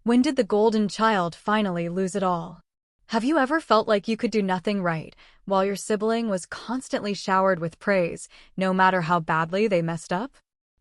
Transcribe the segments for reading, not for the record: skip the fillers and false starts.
When did the golden child finally lose it all? Have you ever felt like you could do nothing right, while your sibling was constantly showered with praise, no matter how badly they messed up?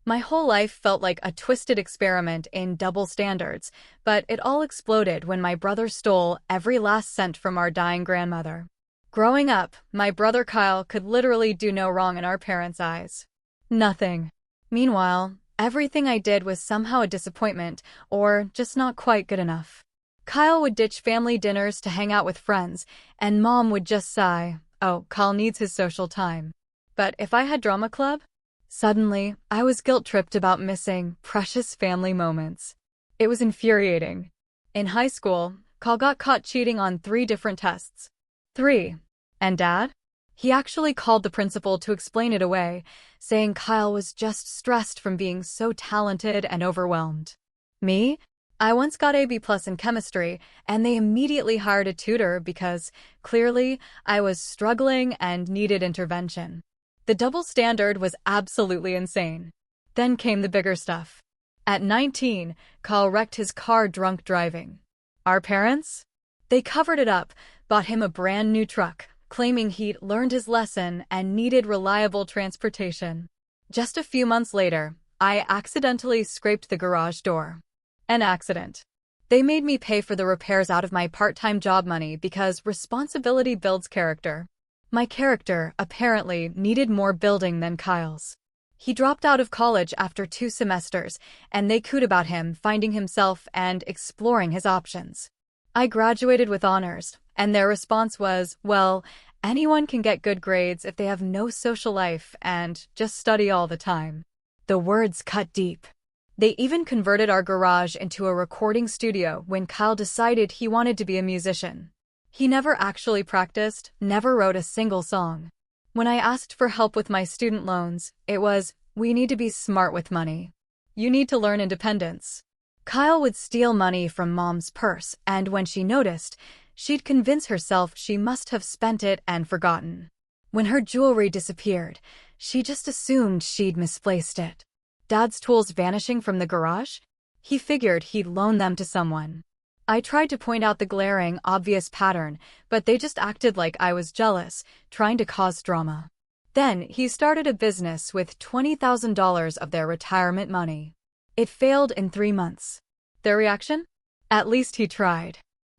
My whole life felt like a twisted experiment in double standards, but it all exploded when my brother stole every last cent from our dying grandmother. Growing up, my brother Kyle could literally do no wrong in our parents' eyes. Nothing. Meanwhile, everything I did was somehow a disappointment, or just not quite good enough. Kyle would ditch family dinners to hang out with friends, and Mom would just sigh, "Oh, Kyle needs his social time." But if I had drama club, suddenly I was guilt-tripped about missing precious family moments. It was infuriating. In high school, Kyle got caught cheating on 3 different tests. 3. And Dad? He actually called the principal to explain it away, saying Kyle was just stressed from being so talented and overwhelmed. Me? I once got a B+ in chemistry, and they immediately hired a tutor because, clearly, I was struggling and needed intervention. The double standard was absolutely insane. Then came the bigger stuff. At 19, Kyle wrecked his car drunk driving. Our parents? They covered it up, bought him a brand new truck, claiming he'd learned his lesson and needed reliable transportation. Just a few months later, I accidentally scraped the garage door. An accident. They made me pay for the repairs out of my part-time job money because responsibility builds character. My character, apparently, needed more building than Kyle's. He dropped out of college after 2 semesters, and they cooed about him finding himself and exploring his options. I graduated with honors, and their response was, well, anyone can get good grades if they have no social life and just study all the time. The words cut deep. They even converted our garage into a recording studio when Kyle decided he wanted to be a musician. He never actually practiced, never wrote a single song. When I asked for help with my student loans, it was, we need to be smart with money. You need to learn independence. Kyle would steal money from Mom's purse, and when she noticed, she'd convince herself she must have spent it and forgotten. When her jewelry disappeared, she just assumed she'd misplaced it. Dad's tools vanishing from the garage? He figured he'd loan them to someone. I tried to point out the glaring, obvious pattern, but they just acted like I was jealous, trying to cause drama. Then he started a business with $20,000 of their retirement money. It failed in 3 months. Their reaction? At least he tried.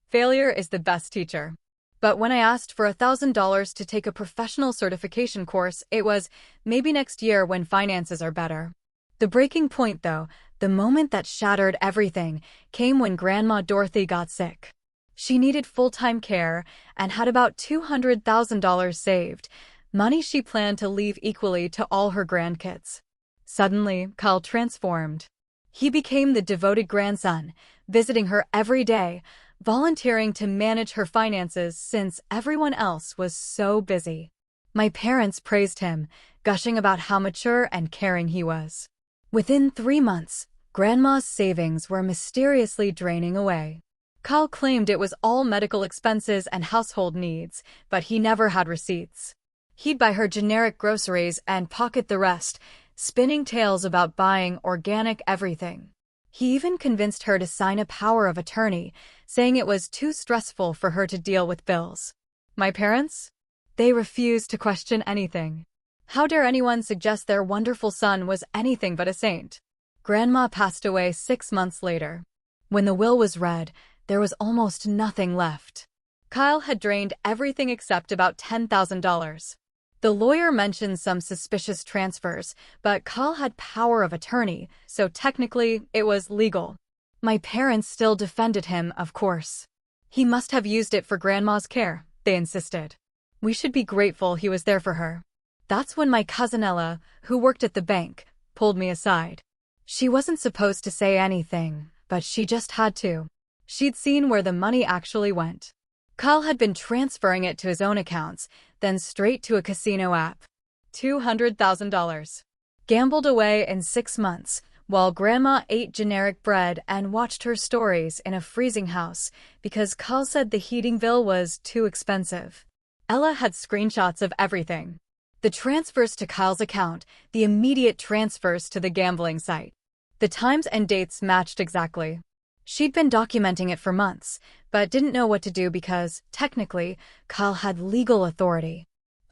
Failure is the best teacher. But when I asked for $1,000 to take a professional certification course, it was, maybe next year when finances are better. The breaking point, though, the moment that shattered everything, came when Grandma Dorothy got sick. She needed full-time care and had about $200,000 saved, money she planned to leave equally to all her grandkids. Suddenly, Kyle transformed. He became the devoted grandson, visiting her every day, volunteering to manage her finances since everyone else was so busy. My parents praised him, gushing about how mature and caring he was. Within 3 months, Grandma's savings were mysteriously draining away. Kyle claimed it was all medical expenses and household needs, but he never had receipts. He'd buy her generic groceries and pocket the rest, spinning tales about buying organic everything. He even convinced her to sign a power of attorney, saying it was too stressful for her to deal with bills. My parents? They refused to question anything. How dare anyone suggest their wonderful son was anything but a saint? Grandma passed away 6 months later. When the will was read, there was almost nothing left. Kyle had drained everything except about $10,000. The lawyer mentioned some suspicious transfers, but Kyle had power of attorney, so technically it was legal. My parents still defended him, of course. He must have used it for Grandma's care, they insisted. We should be grateful he was there for her. That's when my cousin Ella, who worked at the bank, pulled me aside. She wasn't supposed to say anything, but she just had to. She'd seen where the money actually went. Kyle had been transferring it to his own accounts, then straight to a casino app. $200,000. Gambled away in 6 months, while Grandma ate generic bread and watched her stories in a freezing house because Kyle said the heating bill was too expensive. Ella had screenshots of everything. The transfers to Kyle's account, the immediate transfers to the gambling site. The times and dates matched exactly. She'd been documenting it for months, but didn't know what to do because, technically, Kyle had legal authority.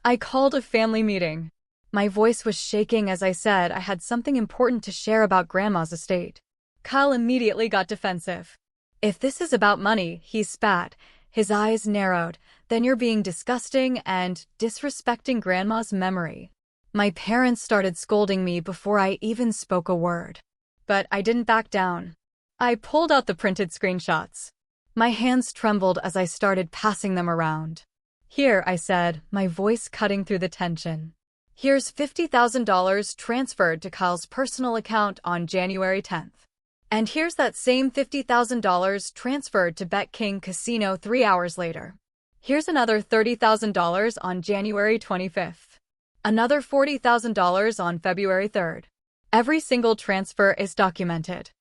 I called a family meeting. My voice was shaking as I said I had something important to share about Grandma's estate. Kyle immediately got defensive. "If this is about money," he spat, his eyes narrowed, "then you're being disgusting and disrespecting Grandma's memory." My parents started scolding me before I even spoke a word. But I didn't back down. I pulled out the printed screenshots. My hands trembled as I started passing them around. "Here," I said, my voice cutting through the tension. "Here's $50,000 transferred to Kyle's personal account on January 10th. And here's that same $50,000 transferred to Bet King Casino 3 hours later. Here's another $30,000 on January 25th. Another $40,000 on February 3rd. Every single transfer is documented."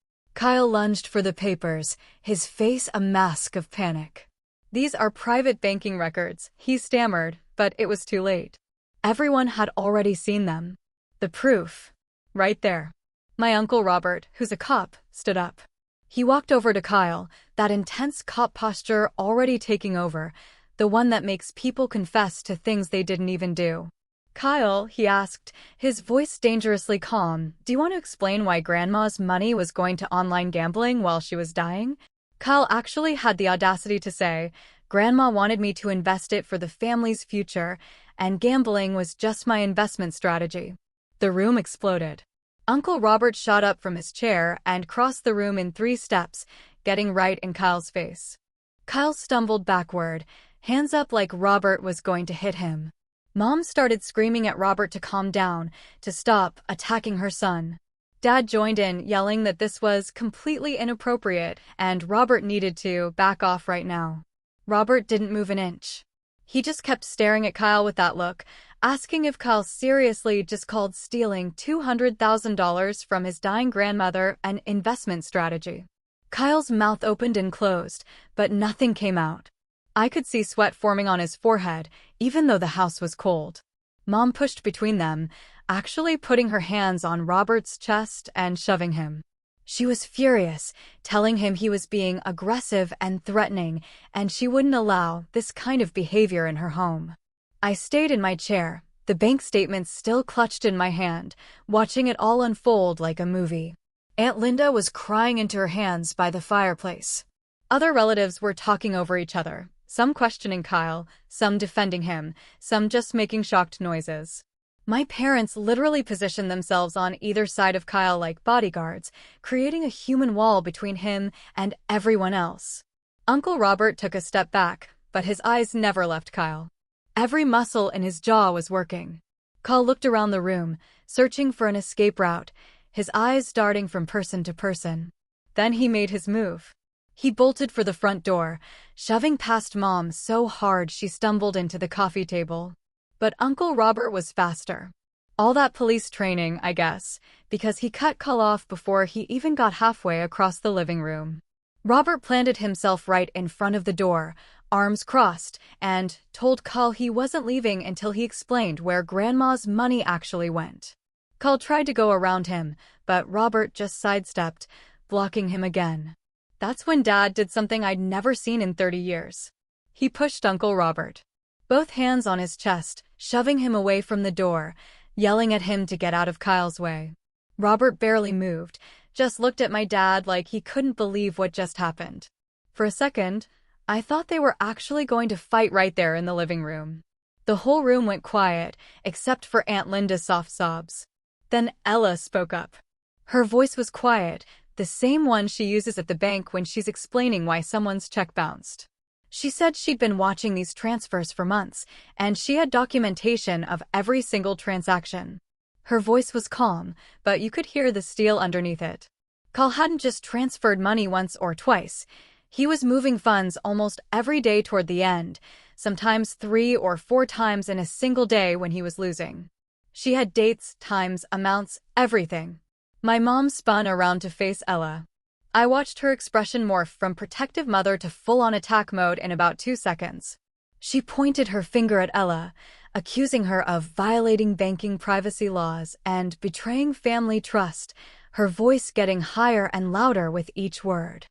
Kyle lunged for the papers, his face a mask of panic. "These are private banking records," he stammered, but it was too late. Everyone had already seen them. The proof. Right there. My Uncle Robert, who's a cop, stood up. He walked over to Kyle, that intense cop posture already taking over, the one that makes people confess to things they didn't even do. "Kyle," he asked, his voice dangerously calm, "do you want to explain why Grandma's money was going to online gambling while she was dying?" Kyle actually had the audacity to say, "Grandma wanted me to invest it for the family's future, and gambling was just my investment strategy." The room exploded. Uncle Robert shot up from his chair and crossed the room in 3 steps, getting right in Kyle's face. Kyle stumbled backward, hands up like Robert was going to hit him. Mom started screaming at Robert to calm down, to stop attacking her son. Dad joined in, yelling that this was completely inappropriate and Robert needed to back off right now. Robert didn't move an inch. He just kept staring at Kyle with that look, asking if Kyle seriously just called stealing $200,000 from his dying grandmother an investment strategy. Kyle's mouth opened and closed, but nothing came out. I could see sweat forming on his forehead, even though the house was cold. Mom pushed between them, actually putting her hands on Robert's chest and shoving him. She was furious, telling him he was being aggressive and threatening, and she wouldn't allow this kind of behavior in her home. I stayed in my chair, the bank statements still clutched in my hand, watching it all unfold like a movie. Aunt Linda was crying into her hands by the fireplace. Other relatives were talking over each other, some questioning Kyle, some defending him, some just making shocked noises. My parents literally positioned themselves on either side of Kyle like bodyguards, creating a human wall between him and everyone else. Uncle Robert took a step back, but his eyes never left Kyle. Every muscle in his jaw was working. Kyle looked around the room, searching for an escape route, his eyes darting from person to person. Then he made his move. He bolted for the front door, shoving past Mom so hard she stumbled into the coffee table. But Uncle Robert was faster. All that police training, I guess, because he cut Kyle off before he even got halfway across the living room. Robert planted himself right in front of the door, arms crossed, and told Kyle he wasn't leaving until he explained where Grandma's money actually went. Kyle tried to go around him, but Robert just sidestepped, blocking him again. That's when Dad did something I'd never seen in 30 years. He pushed Uncle Robert, both hands on his chest, shoving him away from the door, yelling at him to get out of Kyle's way. Robert barely moved, just looked at my dad like he couldn't believe what just happened. For a second, I thought they were actually going to fight right there in the living room. The whole room went quiet, except for Aunt Linda's soft sobs. Then Ella spoke up. Her voice was quiet, the same one she uses at the bank when she's explaining why someone's check bounced. She said she'd been watching these transfers for months, and she had documentation of every single transaction. Her voice was calm, but you could hear the steel underneath it. Kyle hadn't just transferred money once or twice. He was moving funds almost every day toward the end, sometimes 3 or 4 times in a single day when he was losing. She had dates, times, amounts, everything. My mom spun around to face Ella. I watched her expression morph from protective mother to full-on attack mode in about 2 seconds. She pointed her finger at Ella, accusing her of violating banking privacy laws and betraying family trust, her voice getting higher and louder with each word.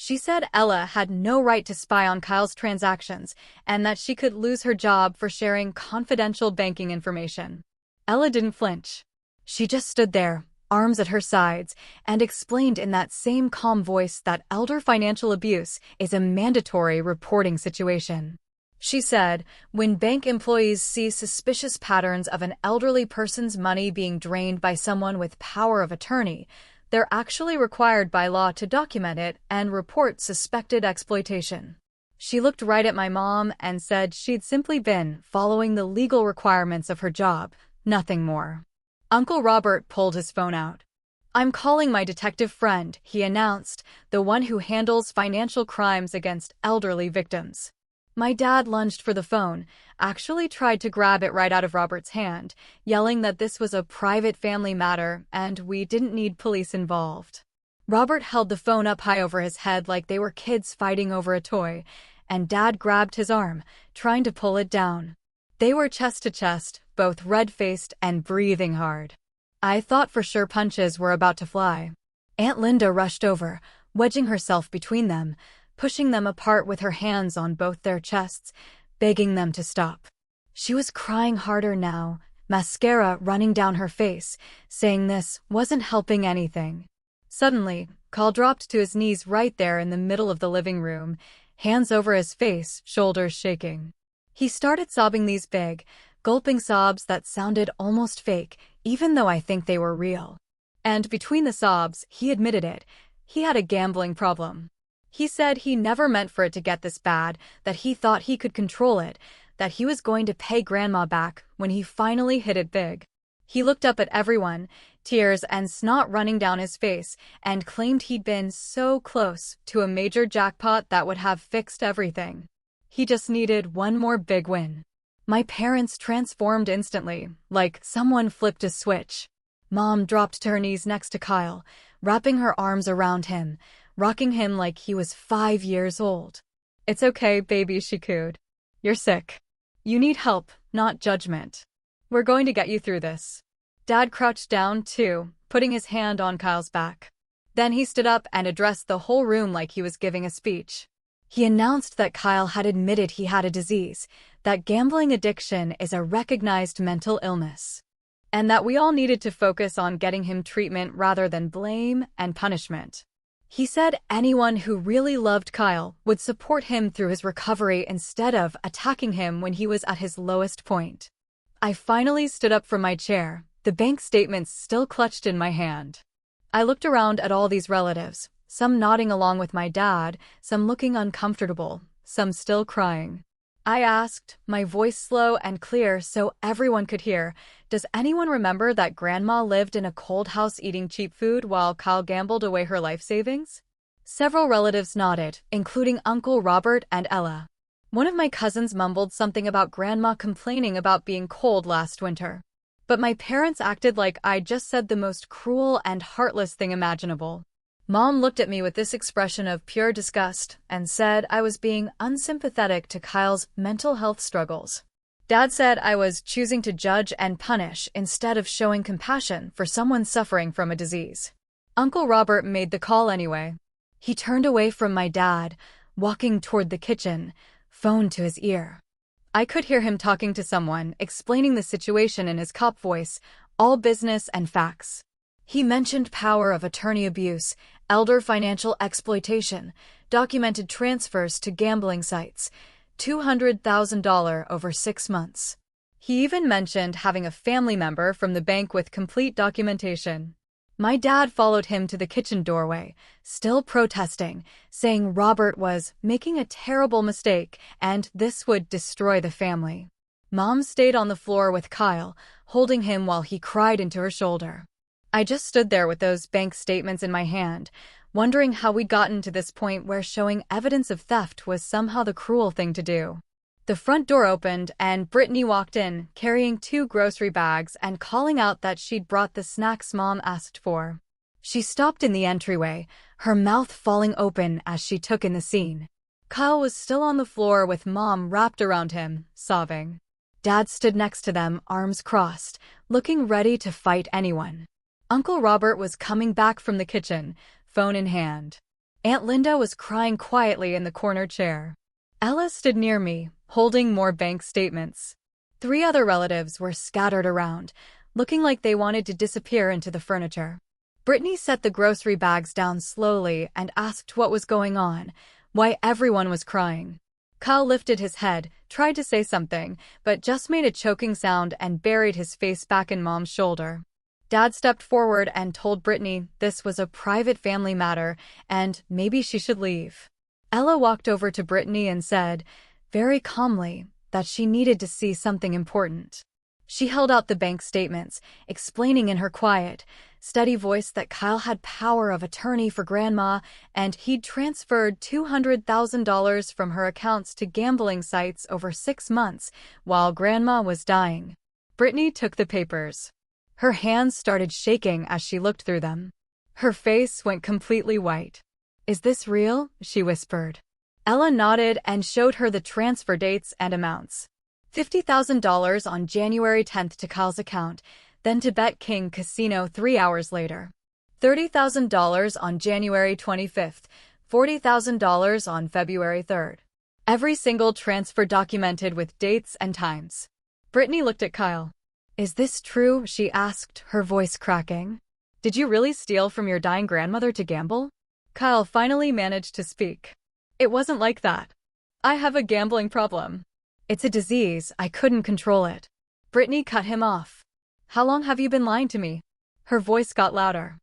She said Ella had no right to spy on Kyle's transactions and that she could lose her job for sharing confidential banking information. Ella didn't flinch. She just stood there, arms at her sides, and explained in that same calm voice that elder financial abuse is a mandatory reporting situation. She said, when bank employees see suspicious patterns of an elderly person's money being drained by someone with power of attorney, they're actually required by law to document it and report suspected exploitation. She looked right at my mom and said she'd simply been following the legal requirements of her job, nothing more. Uncle Robert pulled his phone out. "I'm calling my detective friend," he announced, "the one who handles financial crimes against elderly victims." My dad lunged for the phone, actually tried to grab it right out of Robert's hand, yelling that this was a private family matter and we didn't need police involved. Robert held the phone up high over his head like they were kids fighting over a toy, and Dad grabbed his arm, trying to pull it down. They were chest to chest, both red-faced and breathing hard. I thought for sure punches were about to fly. Aunt Linda rushed over, wedging herself between them, pushing them apart with her hands on both their chests, begging them to stop. She was crying harder now, mascara running down her face, saying this wasn't helping anything. Suddenly, Kyle dropped to his knees right there in the middle of the living room, hands over his face, shoulders shaking. He started sobbing these big, gulping sobs that sounded almost fake, even though I think they were real. And between the sobs, he admitted it, he had a gambling problem. He said he never meant for it to get this bad, that he thought he could control it, that he was going to pay Grandma back when he finally hit it big. He looked up at everyone, tears and snot running down his face, and claimed he'd been so close to a major jackpot that would have fixed everything. He just needed one more big win. My parents transformed instantly, like someone flipped a switch. Mom dropped to her knees next to Kyle, wrapping her arms around him, rocking him like he was 5 years old. "It's okay, baby," she cooed. "You're sick. You need help, not judgment. We're going to get you through this." Dad crouched down, too, putting his hand on Kyle's back. Then he stood up and addressed the whole room like he was giving a speech. He announced that Kyle had admitted he had a disease, that gambling addiction is a recognized mental illness, and that we all needed to focus on getting him treatment rather than blame and punishment. He said anyone who really loved Kyle would support him through his recovery instead of attacking him when he was at his lowest point. I finally stood up from my chair, the bank statements still clutched in my hand. I looked around at all these relatives, some nodding along with my dad, some looking uncomfortable, some still crying. I asked, my voice slow and clear so everyone could hear, "Does anyone remember that Grandma lived in a cold house eating cheap food while Kyle gambled away her life savings?" Several relatives nodded, including Uncle Robert and Ella. One of my cousins mumbled something about Grandma complaining about being cold last winter. But my parents acted like I'd just said the most cruel and heartless thing imaginable. Mom looked at me with this expression of pure disgust and said I was being unsympathetic to Kyle's mental health struggles. Dad said I was choosing to judge and punish instead of showing compassion for someone suffering from a disease. Uncle Robert made the call anyway. He turned away from my dad, walking toward the kitchen, phone to his ear. I could hear him talking to someone, explaining the situation in his cop voice, all business and facts. He mentioned power of attorney abuse, elder financial exploitation, documented transfers to gambling sites, $200,000 over 6 months. He even mentioned having a family member from the bank with complete documentation. My dad followed him to the kitchen doorway, still protesting, saying Robert was making a terrible mistake and this would destroy the family. Mom stayed on the floor with Kyle, holding him while he cried into her shoulder. I just stood there with those bank statements in my hand, wondering how we'd gotten to this point where showing evidence of theft was somehow the cruel thing to do. The front door opened and Brittany walked in, carrying 2 grocery bags and calling out that she'd brought the snacks Mom asked for. She stopped in the entryway, her mouth falling open as she took in the scene. Kyle was still on the floor with Mom wrapped around him, sobbing. Dad stood next to them, arms crossed, looking ready to fight anyone. Uncle Robert was coming back from the kitchen, phone in hand. Aunt Linda was crying quietly in the corner chair. Ella stood near me, holding more bank statements. 3 other relatives were scattered around, looking like they wanted to disappear into the furniture. Brittany set the grocery bags down slowly and asked what was going on, why everyone was crying. Kyle lifted his head, tried to say something, but just made a choking sound and buried his face back in Mom's shoulder. Dad stepped forward and told Brittany this was a private family matter and maybe she should leave. Ella walked over to Brittany and said, very calmly, that she needed to see something important. She held out the bank statements, explaining in her quiet, steady voice that Kyle had power of attorney for Grandma and he'd transferred $200,000 from her accounts to gambling sites over 6 months while Grandma was dying. Brittany took the papers. Her hands started shaking as she looked through them. Her face went completely white. "Is this real?" she whispered. Ella nodded and showed her the transfer dates and amounts. $50,000 on January 10th to Kyle's account, then to Bet King Casino 3 hours later. $30,000 on January 25th, $40,000 on February 3rd. Every single transfer documented with dates and times. Brittany looked at Kyle. "Is this true?" she asked, her voice cracking. "Did you really steal from your dying grandmother to gamble?" Kyle finally managed to speak. "It wasn't like that. I have a gambling problem. It's a disease, I couldn't control it." Brittany cut him off. "How long have you been lying to me?" Her voice got louder.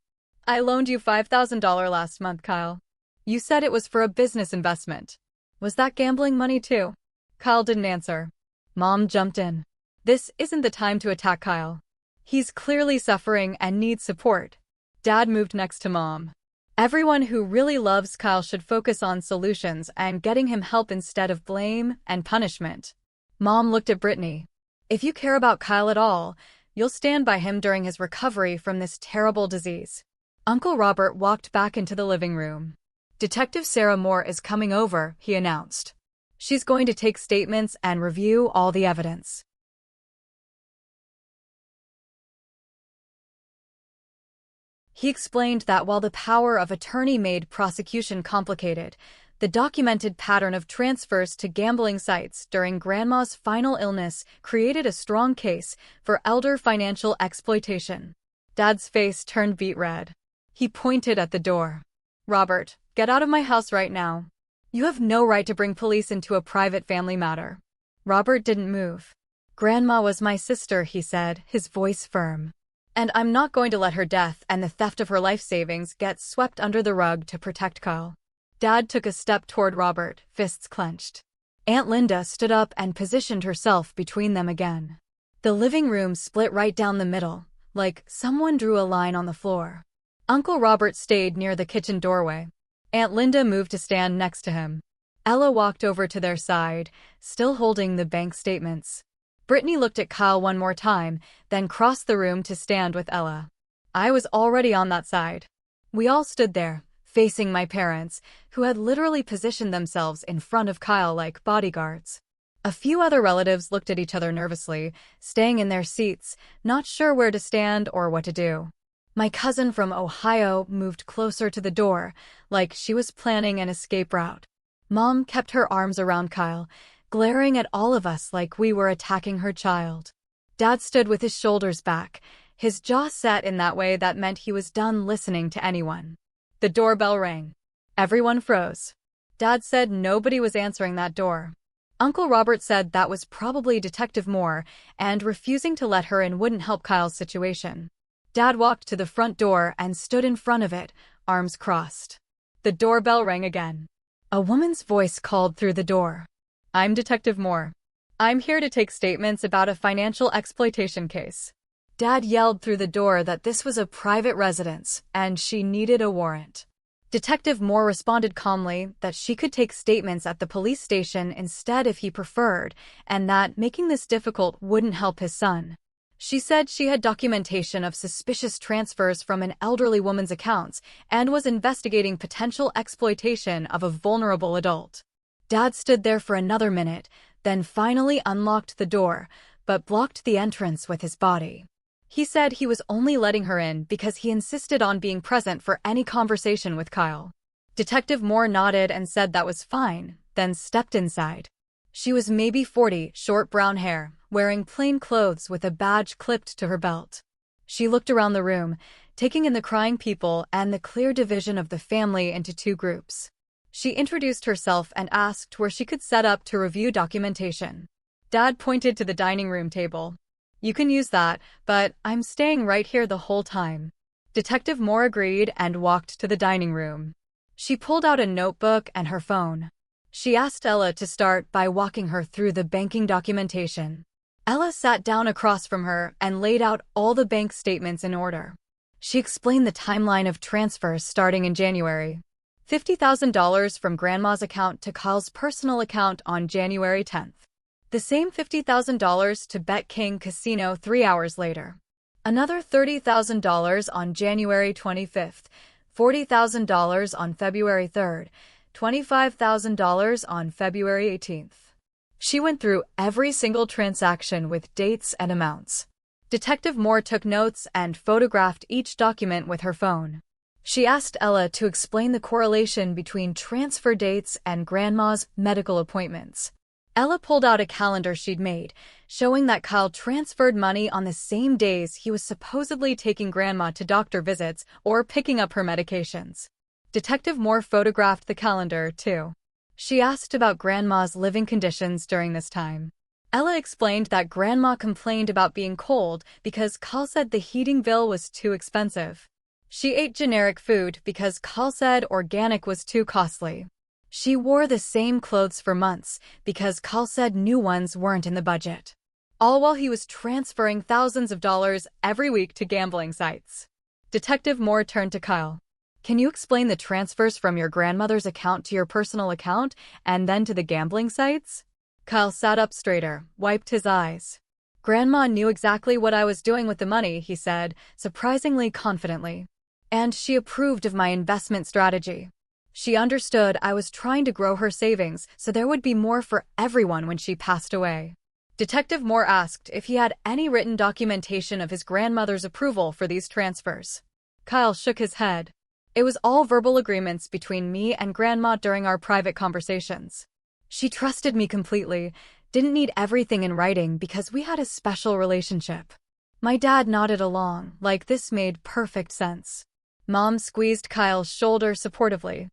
"I loaned you $5,000 last month, Kyle. You said it was for a business investment. Was that gambling money too?" Kyle didn't answer. Mom jumped in. "This isn't the time to attack Kyle. He's clearly suffering and needs support." Dad moved next to Mom. "Everyone who really loves Kyle should focus on solutions and getting him help instead of blame and punishment." Mom looked at Brittany. "If you care about Kyle at all, you'll stand by him during his recovery from this terrible disease." Uncle Robert walked back into the living room. "Detective Sarah Moore is coming over," he announced. "She's going to take statements and review all the evidence." He explained that while the power of attorney made prosecution complicated, the documented pattern of transfers to gambling sites during Grandma's final illness created a strong case for elder financial exploitation. Dad's face turned beet red. He pointed at the door. "Robert, get out of my house right now. You have no right to bring police into a private family matter." Robert didn't move. "Grandma was my sister," he said, his voice firm. "And I'm not going to let her death and the theft of her life savings get swept under the rug to protect Kyle." Dad took a step toward Robert, fists clenched. Aunt Linda stood up and positioned herself between them again. The living room split right down the middle, like someone drew a line on the floor. Uncle Robert stayed near the kitchen doorway. Aunt Linda moved to stand next to him. Ella walked over to their side, still holding the bank statements. Brittany looked at Kyle one more time, then crossed the room to stand with Ella. I was already on that side. We all stood there, facing my parents, who had literally positioned themselves in front of Kyle like bodyguards. A few other relatives looked at each other nervously, staying in their seats, not sure where to stand or what to do. My cousin from Ohio moved closer to the door, like she was planning an escape route. Mom kept her arms around Kyle, glaring at all of us like we were attacking her child. Dad stood with his shoulders back, his jaw set in that way that meant he was done listening to anyone. The doorbell rang. Everyone froze. Dad said nobody was answering that door. Uncle Robert said that was probably Detective Moore, and refusing to let her in wouldn't help Kyle's situation. Dad walked to the front door and stood in front of it, arms crossed. The doorbell rang again. A woman's voice called through the door. "I'm Detective Moore. I'm here to take statements about a financial exploitation case." Dad yelled through the door that this was a private residence, and she needed a warrant. Detective Moore responded calmly that she could take statements at the police station instead if he preferred, and that making this difficult wouldn't help his son. She said she had documentation of suspicious transfers from an elderly woman's accounts and was investigating potential exploitation of a vulnerable adult. Dad stood there for another minute, then finally unlocked the door, but blocked the entrance with his body. He said he was only letting her in because he insisted on being present for any conversation with Kyle. Detective Moore nodded and said that was fine, then stepped inside. She was maybe 40, short brown hair, wearing plain clothes with a badge clipped to her belt. She looked around the room, taking in the crying people and the clear division of the family into two groups. She introduced herself and asked where she could set up to review documentation. Dad pointed to the dining room table. "You can use that, but I'm staying right here the whole time." Detective Moore agreed and walked to the dining room. She pulled out a notebook and her phone. She asked Ella to start by walking her through the banking documentation. Ella sat down across from her and laid out all the bank statements in order. She explained the timeline of transfers starting in January. $50,000 from Grandma's account to Kyle's personal account on January 10th. The same $50,000 to Bet King Casino 3 hours later. Another $30,000 on January 25th, $40,000 on February 3rd, $25,000 on February 18th. She went through every single transaction with dates and amounts. Detective Moore took notes and photographed each document with her phone. She asked Ella to explain the correlation between transfer dates and Grandma's medical appointments. Ella pulled out a calendar she'd made, showing that Kyle transferred money on the same days he was supposedly taking Grandma to doctor visits or picking up her medications. Detective Moore photographed the calendar, too. She asked about Grandma's living conditions during this time. Ella explained that Grandma complained about being cold because Kyle said the heating bill was too expensive. She ate generic food because Kyle said organic was too costly. She wore the same clothes for months because Kyle said new ones weren't in the budget. All while he was transferring thousands of dollars every week to gambling sites. Detective Moore turned to Kyle. "Can you explain the transfers from your grandmother's account to your personal account and then to the gambling sites?" Kyle sat up straighter, wiped his eyes. "Grandma knew exactly what I was doing with the money," he said, surprisingly confidently. "And she approved of my investment strategy. She understood I was trying to grow her savings so there would be more for everyone when she passed away." Detective Moore asked if he had any written documentation of his grandmother's approval for these transfers. Kyle shook his head. "It was all verbal agreements between me and Grandma during our private conversations. She trusted me completely, didn't need everything in writing because we had a special relationship." My dad nodded along, like this made perfect sense. Mom squeezed Kyle's shoulder supportively.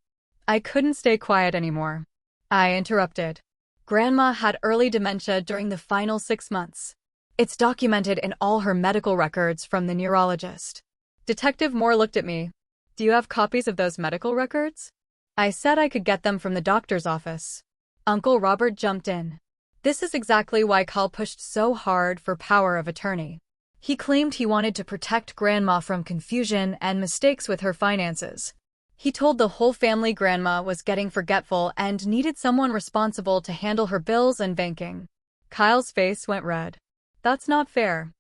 I couldn't stay quiet anymore. I interrupted. Grandma had early dementia during the final 6 months. It's documented in all her medical records from the neurologist. Detective Moore looked at me. "Do you have copies of those medical records?" I said I could get them from the doctor's office. Uncle Robert jumped in. This is exactly why Kyle pushed so hard for power of attorney. He claimed he wanted to protect Grandma from confusion and mistakes with her finances. He told the whole family Grandma was getting forgetful and needed someone responsible to handle her bills and banking. Kyle's face went red. "That's not fair.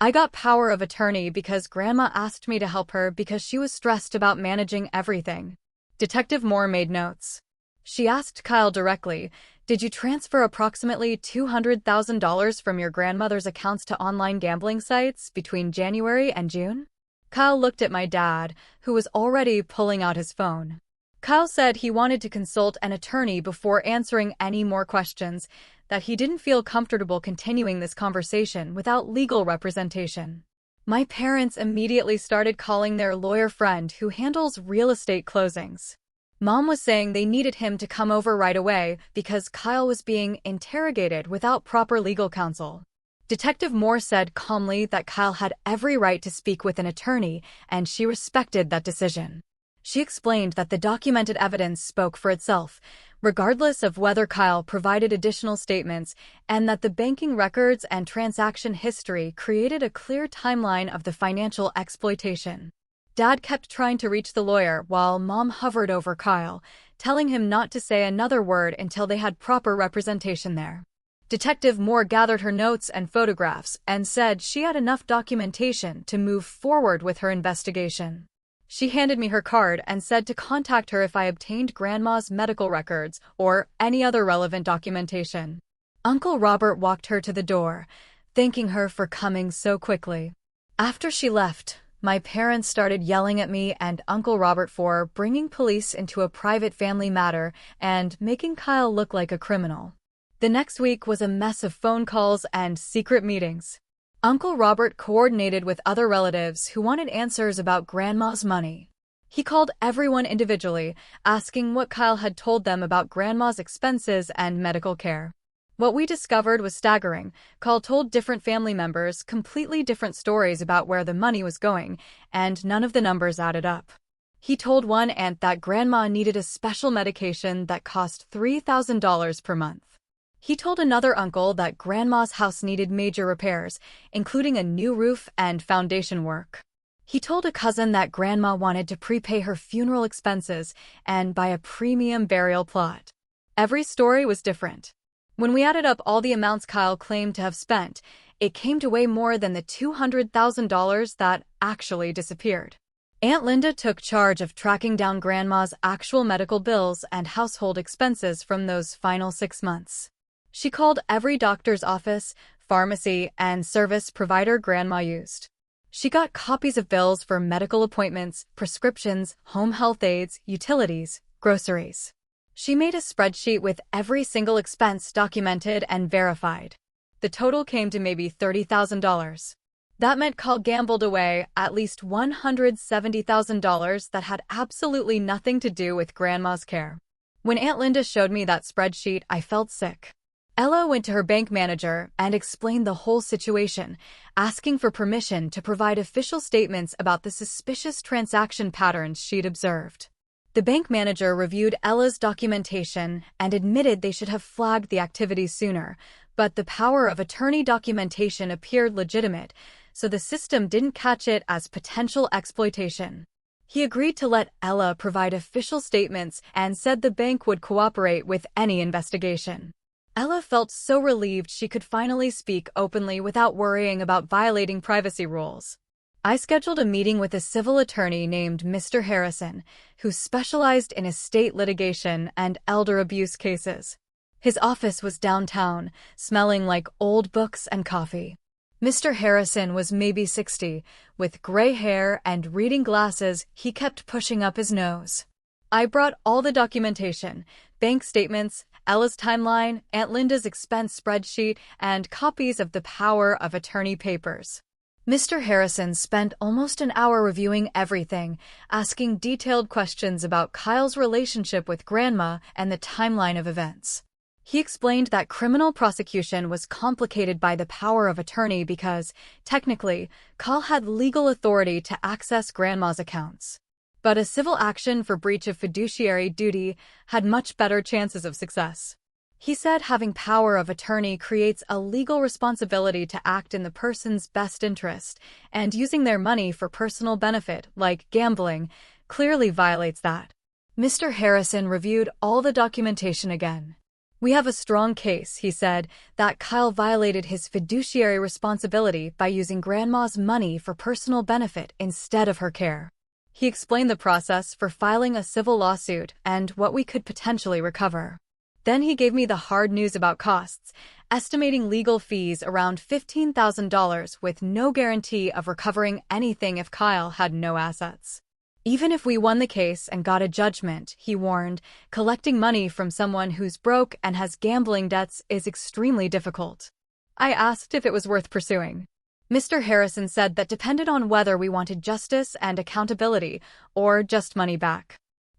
I got power of attorney because Grandma asked me to help her because she was stressed about managing everything." Detective Moore made notes. She asked Kyle directly, "Did you transfer approximately $200,000 from your grandmother's accounts to online gambling sites between January and June?" Kyle looked at my dad, who was already pulling out his phone. Kyle said he wanted to consult an attorney before answering any more questions, that he didn't feel comfortable continuing this conversation without legal representation. My parents immediately started calling their lawyer friend who handles real estate closings. Mom was saying they needed him to come over right away because Kyle was being interrogated without proper legal counsel. Detective Moore said calmly that Kyle had every right to speak with an attorney, and she respected that decision. She explained that the documented evidence spoke for itself, regardless of whether Kyle provided additional statements, and that the banking records and transaction history created a clear timeline of the financial exploitation. Dad kept trying to reach the lawyer while Mom hovered over Kyle, telling him not to say another word until they had proper representation there. Detective Moore gathered her notes and photographs and said she had enough documentation to move forward with her investigation. She handed me her card and said to contact her if I obtained Grandma's medical records or any other relevant documentation. Uncle Robert walked her to the door, thanking her for coming so quickly. After she left, My parents started yelling at me and Uncle Robert for bringing police into a private family matter and making Kyle look like a criminal. The next week was a mess of phone calls and secret meetings. Uncle Robert coordinated with other relatives who wanted answers about Grandma's money. He called everyone individually, asking what Kyle had told them about Grandma's expenses and medical care. What we discovered was staggering. Kyle told different family members completely different stories about where the money was going, and none of the numbers added up. He told one aunt that Grandma needed a special medication that cost $3,000 per month. He told another uncle that Grandma's house needed major repairs, including a new roof and foundation work. He told a cousin that Grandma wanted to prepay her funeral expenses and buy a premium burial plot. Every story was different. When we added up all the amounts Kyle claimed to have spent, it came to way more than the $200,000 that actually disappeared. Aunt Linda took charge of tracking down Grandma's actual medical bills and household expenses from those final 6 months. She called every doctor's office, pharmacy, and service provider Grandma used. She got copies of bills for medical appointments, prescriptions, home health aides, utilities, groceries. She made a spreadsheet with every single expense documented and verified. The total came to maybe $30,000. That meant Kyle gambled away at least $170,000 that had absolutely nothing to do with Grandma's care. When Aunt Linda showed me that spreadsheet, I felt sick. Ella went to her bank manager and explained the whole situation, asking for permission to provide official statements about the suspicious transaction patterns she'd observed. The bank manager reviewed Ella's documentation and admitted they should have flagged the activity sooner, but the power of attorney documentation appeared legitimate, so the system didn't catch it as potential exploitation. He agreed to let Ella provide official statements and said the bank would cooperate with any investigation. Ella felt so relieved she could finally speak openly without worrying about violating privacy rules. I scheduled a meeting with a civil attorney named Mr. Harrison, who specialized in estate litigation and elder abuse cases. His office was downtown, smelling like old books and coffee. Mr. Harrison was maybe 60, with gray hair and reading glasses he kept pushing up his nose. I brought all the documentation, bank statements, Ella's timeline, Aunt Linda's expense spreadsheet, and copies of the power of attorney papers. Mr. Harrison spent almost an hour reviewing everything, asking detailed questions about Kyle's relationship with Grandma and the timeline of events. He explained that criminal prosecution was complicated by the power of attorney because, technically, Kyle had legal authority to access Grandma's accounts. But a civil action for breach of fiduciary duty had much better chances of success. He said having power of attorney creates a legal responsibility to act in the person's best interest, and using their money for personal benefit, like gambling, clearly violates that. Mr. Harrison reviewed all the documentation again. "We have a strong case," he said, "that Kyle violated his fiduciary responsibility by using Grandma's money for personal benefit instead of her care." He explained the process for filing a civil lawsuit and what we could potentially recover. Then he gave me the hard news about costs, estimating legal fees around $15,000 with no guarantee of recovering anything if Kyle had no assets. Even if we won the case and got a judgment, he warned, collecting money from someone who's broke and has gambling debts is extremely difficult. I asked if it was worth pursuing. Mr. Harrison said that depended on whether we wanted justice and accountability or just money back.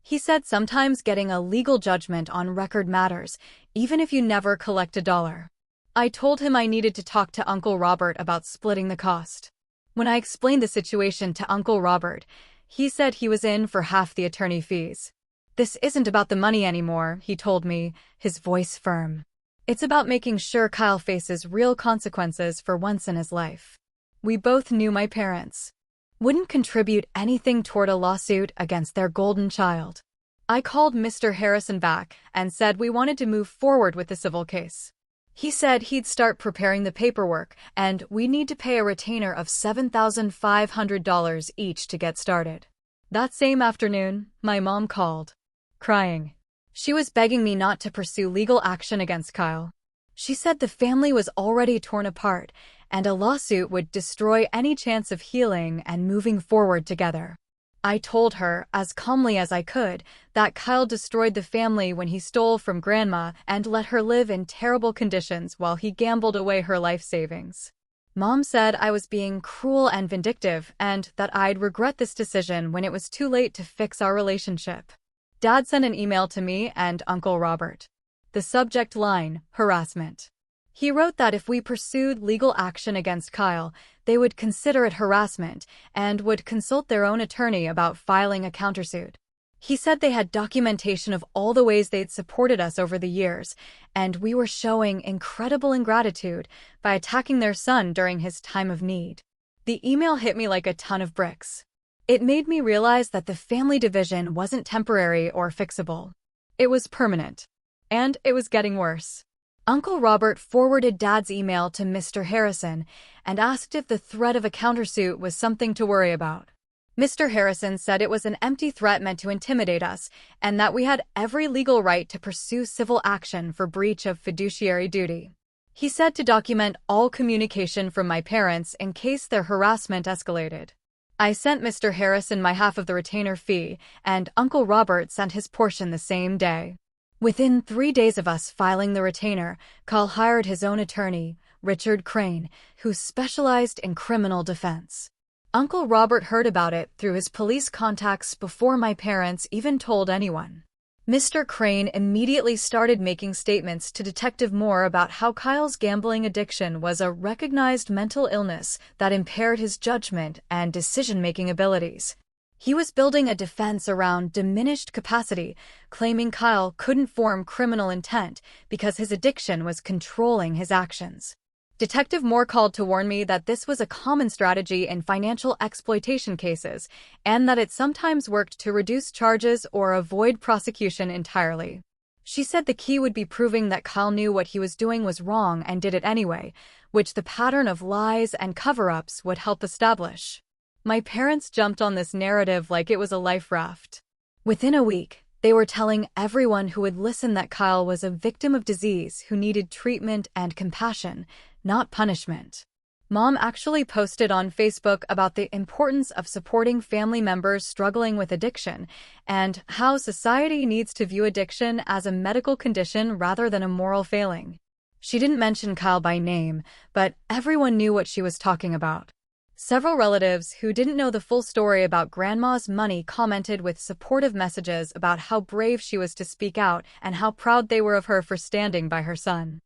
He said sometimes getting a legal judgment on record matters, even if you never collect a dollar. I told him I needed to talk to Uncle Robert about splitting the cost. When I explained the situation to Uncle Robert, he said he was in for half the attorney fees. "This isn't about the money anymore," he told me, his voice firm. "It's about making sure Kyle faces real consequences for once in his life." We both knew my parents wouldn't contribute anything toward a lawsuit against their golden child. I called Mr. Harrison back and said we wanted to move forward with the civil case. He said he'd start preparing the paperwork and we'd need to pay a retainer of $7,500 each to get started. That same afternoon, my mom called, crying. She was begging me not to pursue legal action against Kyle. She said the family was already torn apart and a lawsuit would destroy any chance of healing and moving forward together. I told her, as calmly as I could, that Kyle destroyed the family when he stole from Grandma and let her live in terrible conditions while he gambled away her life savings. Mom said I was being cruel and vindictive and that I'd regret this decision when it was too late to fix our relationship. Dad sent an email to me and Uncle Robert. The subject line, harassment. He wrote that if we pursued legal action against Kyle, they would consider it harassment and would consult their own attorney about filing a countersuit. He said they had documentation of all the ways they'd supported us over the years, and we were showing incredible ingratitude by attacking their son during his time of need. The email hit me like a ton of bricks. It made me realize that the family division wasn't temporary or fixable. It was permanent. And it was getting worse. Uncle Robert forwarded Dad's email to Mr. Harrison and asked if the threat of a countersuit was something to worry about. Mr. Harrison said it was an empty threat meant to intimidate us and that we had every legal right to pursue civil action for breach of fiduciary duty. He said to document all communication from my parents in case their harassment escalated. I sent Mr. Harrison my half of the retainer fee, and Uncle Robert sent his portion the same day. Within 3 days of us filing the retainer, Kyle hired his own attorney, Richard Crane, who specialized in criminal defense. Uncle Robert heard about it through his police contacts before my parents even told anyone. Mr. Crane immediately started making statements to Detective Moore about how Kyle's gambling addiction was a recognized mental illness that impaired his judgment and decision-making abilities. He was building a defense around diminished capacity, claiming Kyle couldn't form criminal intent because his addiction was controlling his actions. Detective Moore called to warn me that this was a common strategy in financial exploitation cases, and that it sometimes worked to reduce charges or avoid prosecution entirely. She said the key would be proving that Kyle knew what he was doing was wrong and did it anyway, which the pattern of lies and cover-ups would help establish. My parents jumped on this narrative like it was a life raft. Within a week, they were telling everyone who would listen that Kyle was a victim of disease who needed treatment and compassion, not punishment. Mom actually posted on Facebook about the importance of supporting family members struggling with addiction and how society needs to view addiction as a medical condition rather than a moral failing. She didn't mention Kyle by name, but everyone knew what she was talking about. Several relatives who didn't know the full story about Grandma's money commented with supportive messages about how brave she was to speak out and how proud they were of her for standing by her son.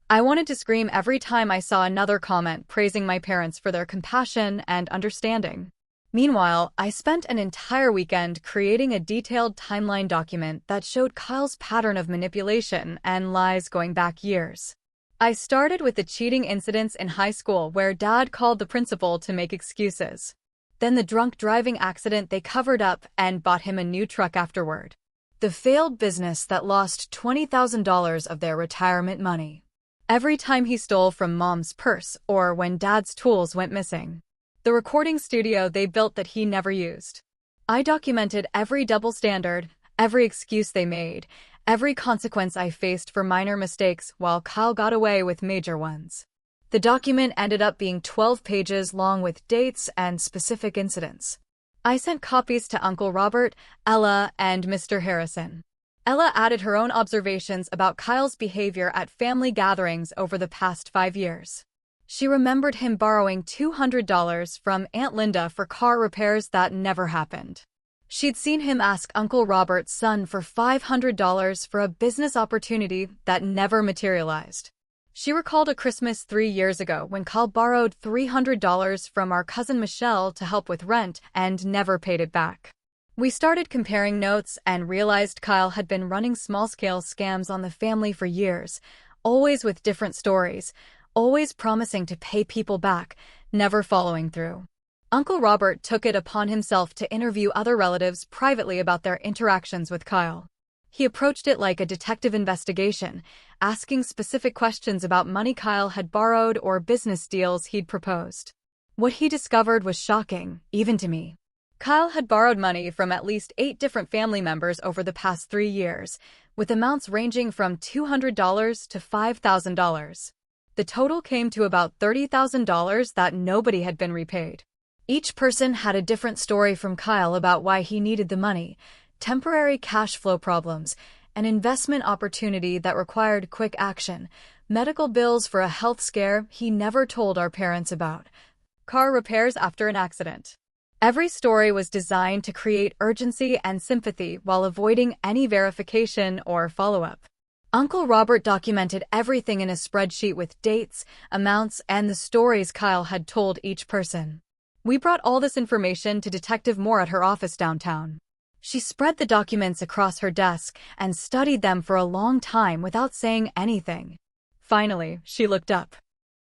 I wanted to scream every time I saw another comment praising my parents for their compassion and understanding. Meanwhile, I spent an entire weekend creating a detailed timeline document that showed Kyle's pattern of manipulation and lies going back years. I started with the cheating incidents in high school where Dad called the principal to make excuses. Then the drunk driving accident they covered up and bought him a new truck afterward. The failed business that lost $20,000 of their retirement money. Every time he stole from Mom's purse or when Dad's tools went missing. The recording studio they built that he never used. I documented every double standard, every excuse they made, every consequence I faced for minor mistakes while Kyle got away with major ones. The document ended up being 12 pages long with dates and specific incidents. I sent copies to Uncle Robert, Ella, and Mr. Harrison. Ella added her own observations about Kyle's behavior at family gatherings over the past 5 years. She remembered him borrowing $200 from Aunt Linda for car repairs that never happened. She'd seen him ask Uncle Robert's son for $500 for a business opportunity that never materialized. She recalled a Christmas 3 years ago when Kyle borrowed $300 from our cousin Michelle to help with rent and never paid it back. We started comparing notes and realized Kyle had been running small-scale scams on the family for years, always with different stories, always promising to pay people back, never following through. Uncle Robert took it upon himself to interview other relatives privately about their interactions with Kyle. He approached it like a detective investigation, asking specific questions about money Kyle had borrowed or business deals he'd proposed. What he discovered was shocking, even to me. Kyle had borrowed money from at least 8 different family members over the past 3 years, with amounts ranging from $200 to $5,000. The total came to about $30,000 that nobody had been repaid. Each person had a different story from Kyle about why he needed the money: temporary cash flow problems, an investment opportunity that required quick action, medical bills for a health scare he never told our parents about, car repairs after an accident. Every story was designed to create urgency and sympathy while avoiding any verification or follow-up. Uncle Robert documented everything in a spreadsheet with dates, amounts, and the stories Kyle had told each person. We brought all this information to Detective Moore at her office downtown. She spread the documents across her desk and studied them for a long time without saying anything. Finally, she looked up.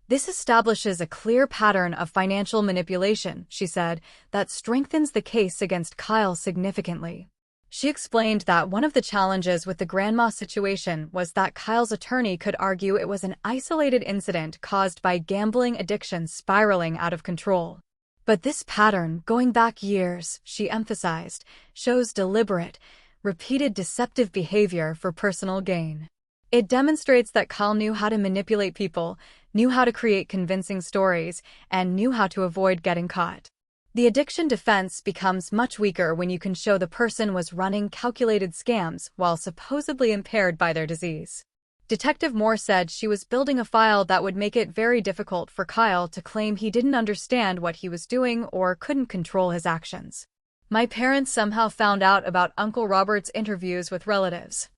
"This establishes a clear pattern of financial manipulation," she said, "that strengthens the case against Kyle significantly." She explained that one of the challenges with the grandma situation was that Kyle's attorney could argue it was an isolated incident caused by gambling addiction spiraling out of control. But this pattern, going back years, she emphasized, shows deliberate, repeated deceptive behavior for personal gain. It demonstrates that Kyle knew how to manipulate people, knew how to create convincing stories, and knew how to avoid getting caught. The addiction defense becomes much weaker when you can show the person was running calculated scams while supposedly impaired by their disease. Detective Moore said she was building a file that would make it very difficult for Kyle to claim he didn't understand what he was doing or couldn't control his actions. My parents somehow found out about Uncle Robert's interviews with relatives.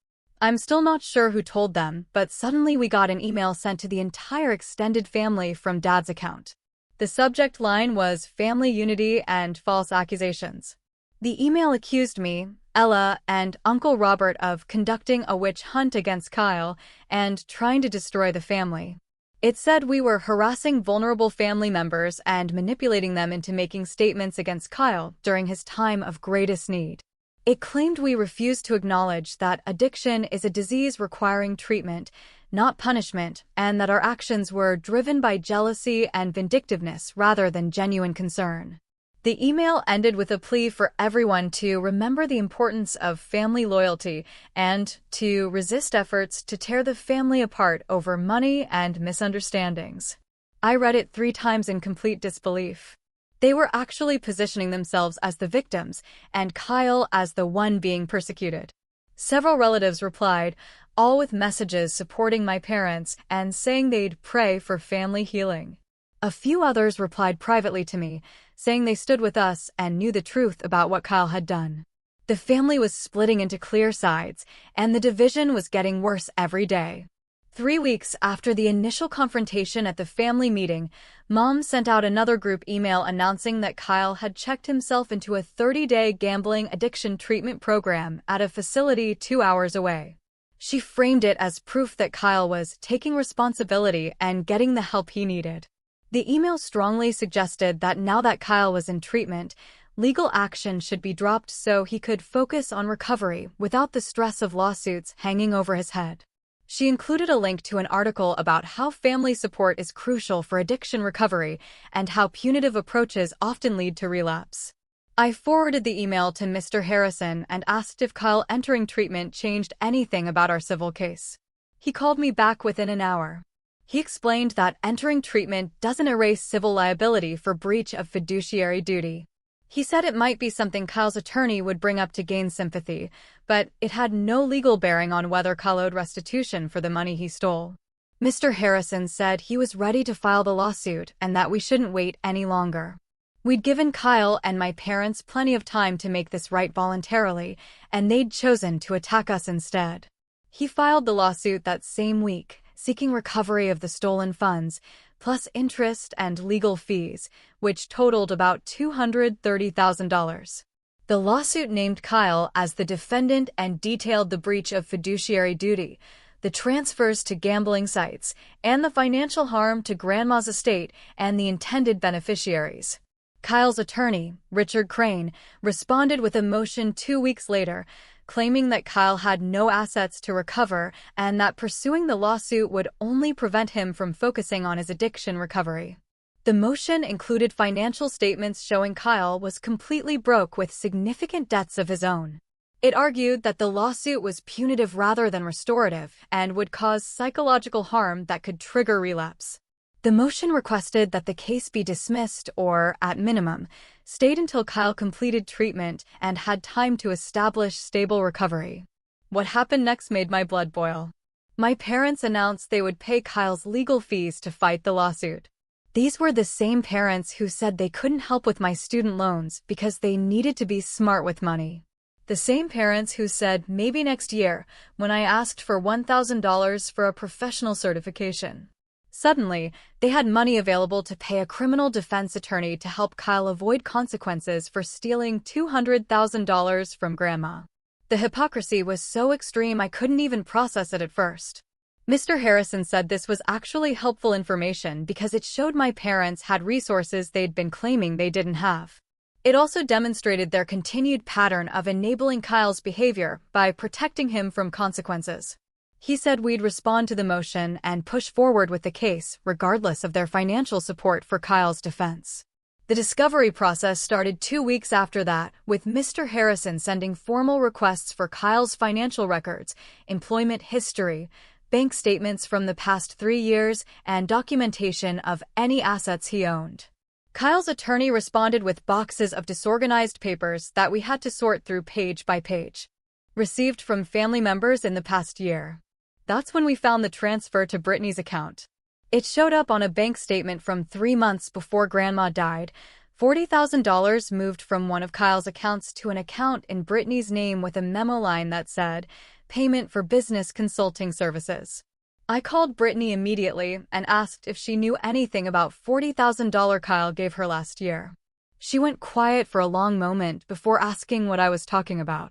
I'm still not sure who told them, but suddenly we got an email sent to the entire extended family from Dad's account. The subject line was "Family Unity and False Accusations." The email accused me, Ella, and Uncle Robert of conducting a witch hunt against Kyle and trying to destroy the family. It said we were harassing vulnerable family members and manipulating them into making statements against Kyle during his time of greatest need. It claimed we refused to acknowledge that addiction is a disease requiring treatment, not punishment, and that our actions were driven by jealousy and vindictiveness rather than genuine concern. The email ended with a plea for everyone to remember the importance of family loyalty and to resist efforts to tear the family apart over money and misunderstandings. I read it 3 times in complete disbelief. They were actually positioning themselves as the victims and Kyle as the one being persecuted. Several relatives replied, all with messages supporting my parents and saying they'd pray for family healing. A few others replied privately to me, saying they stood with us and knew the truth about what Kyle had done. The family was splitting into clear sides, and the division was getting worse every day. 3 weeks after the initial confrontation at the family meeting, Mom sent out another group email announcing that Kyle had checked himself into a 30-day gambling addiction treatment program at a facility 2 hours away. She framed it as proof that Kyle was taking responsibility and getting the help he needed. The email strongly suggested that now that Kyle was in treatment, legal action should be dropped so he could focus on recovery without the stress of lawsuits hanging over his head. She included a link to an article about how family support is crucial for addiction recovery and how punitive approaches often lead to relapse. I forwarded the email to Mr. Harrison and asked if Kyle entering treatment changed anything about our civil case. He called me back within an hour. He explained that entering treatment doesn't erase civil liability for breach of fiduciary duty. He said it might be something Kyle's attorney would bring up to gain sympathy, but it had no legal bearing on whether Kyle owed restitution for the money he stole. Mr. Harrison said he was ready to file the lawsuit and that we shouldn't wait any longer. We'd given Kyle and my parents plenty of time to make this right voluntarily, and they'd chosen to attack us instead. He filed the lawsuit that same week, seeking recovery of the stolen funds, plus interest and legal fees, which totaled about $230,000. The lawsuit named Kyle as the defendant and detailed the breach of fiduciary duty, the transfers to gambling sites, and the financial harm to Grandma's estate and the intended beneficiaries. Kyle's attorney, Richard Crane, responded with a motion 2 weeks later, claiming that Kyle had no assets to recover and that pursuing the lawsuit would only prevent him from focusing on his addiction recovery. The motion included financial statements showing Kyle was completely broke with significant debts of his own. It argued that the lawsuit was punitive rather than restorative and would cause psychological harm that could trigger relapse. The motion requested that the case be dismissed or, at minimum, stayed until Kyle completed treatment and had time to establish stable recovery. What happened next made my blood boil. My parents announced they would pay Kyle's legal fees to fight the lawsuit. These were the same parents who said they couldn't help with my student loans because they needed to be smart with money. The same parents who said maybe next year when I asked for $1,000 for a professional certification. Suddenly, they had money available to pay a criminal defense attorney to help Kyle avoid consequences for stealing $200,000 from Grandma. The hypocrisy was so extreme I couldn't even process it at first. Mr. Harrison said this was actually helpful information because it showed my parents had resources they'd been claiming they didn't have. It also demonstrated their continued pattern of enabling Kyle's behavior by protecting him from consequences. He said we'd respond to the motion and push forward with the case, regardless of their financial support for Kyle's defense. The discovery process started 2 weeks after that, with Mr. Harrison sending formal requests for Kyle's financial records, employment history, bank statements from the past 3 years, and documentation of any assets he owned. Kyle's attorney responded with boxes of disorganized papers that we had to sort through page by page, received from family members in the past year. That's when we found the transfer to Brittany's account. It showed up on a bank statement from 3 months before Grandma died. $40,000 moved from one of Kyle's accounts to an account in Brittany's name with a memo line that said, "Payment for business consulting services." I called Brittany immediately and asked if she knew anything about $40,000 Kyle gave her last year. She went quiet for a long moment before asking what I was talking about.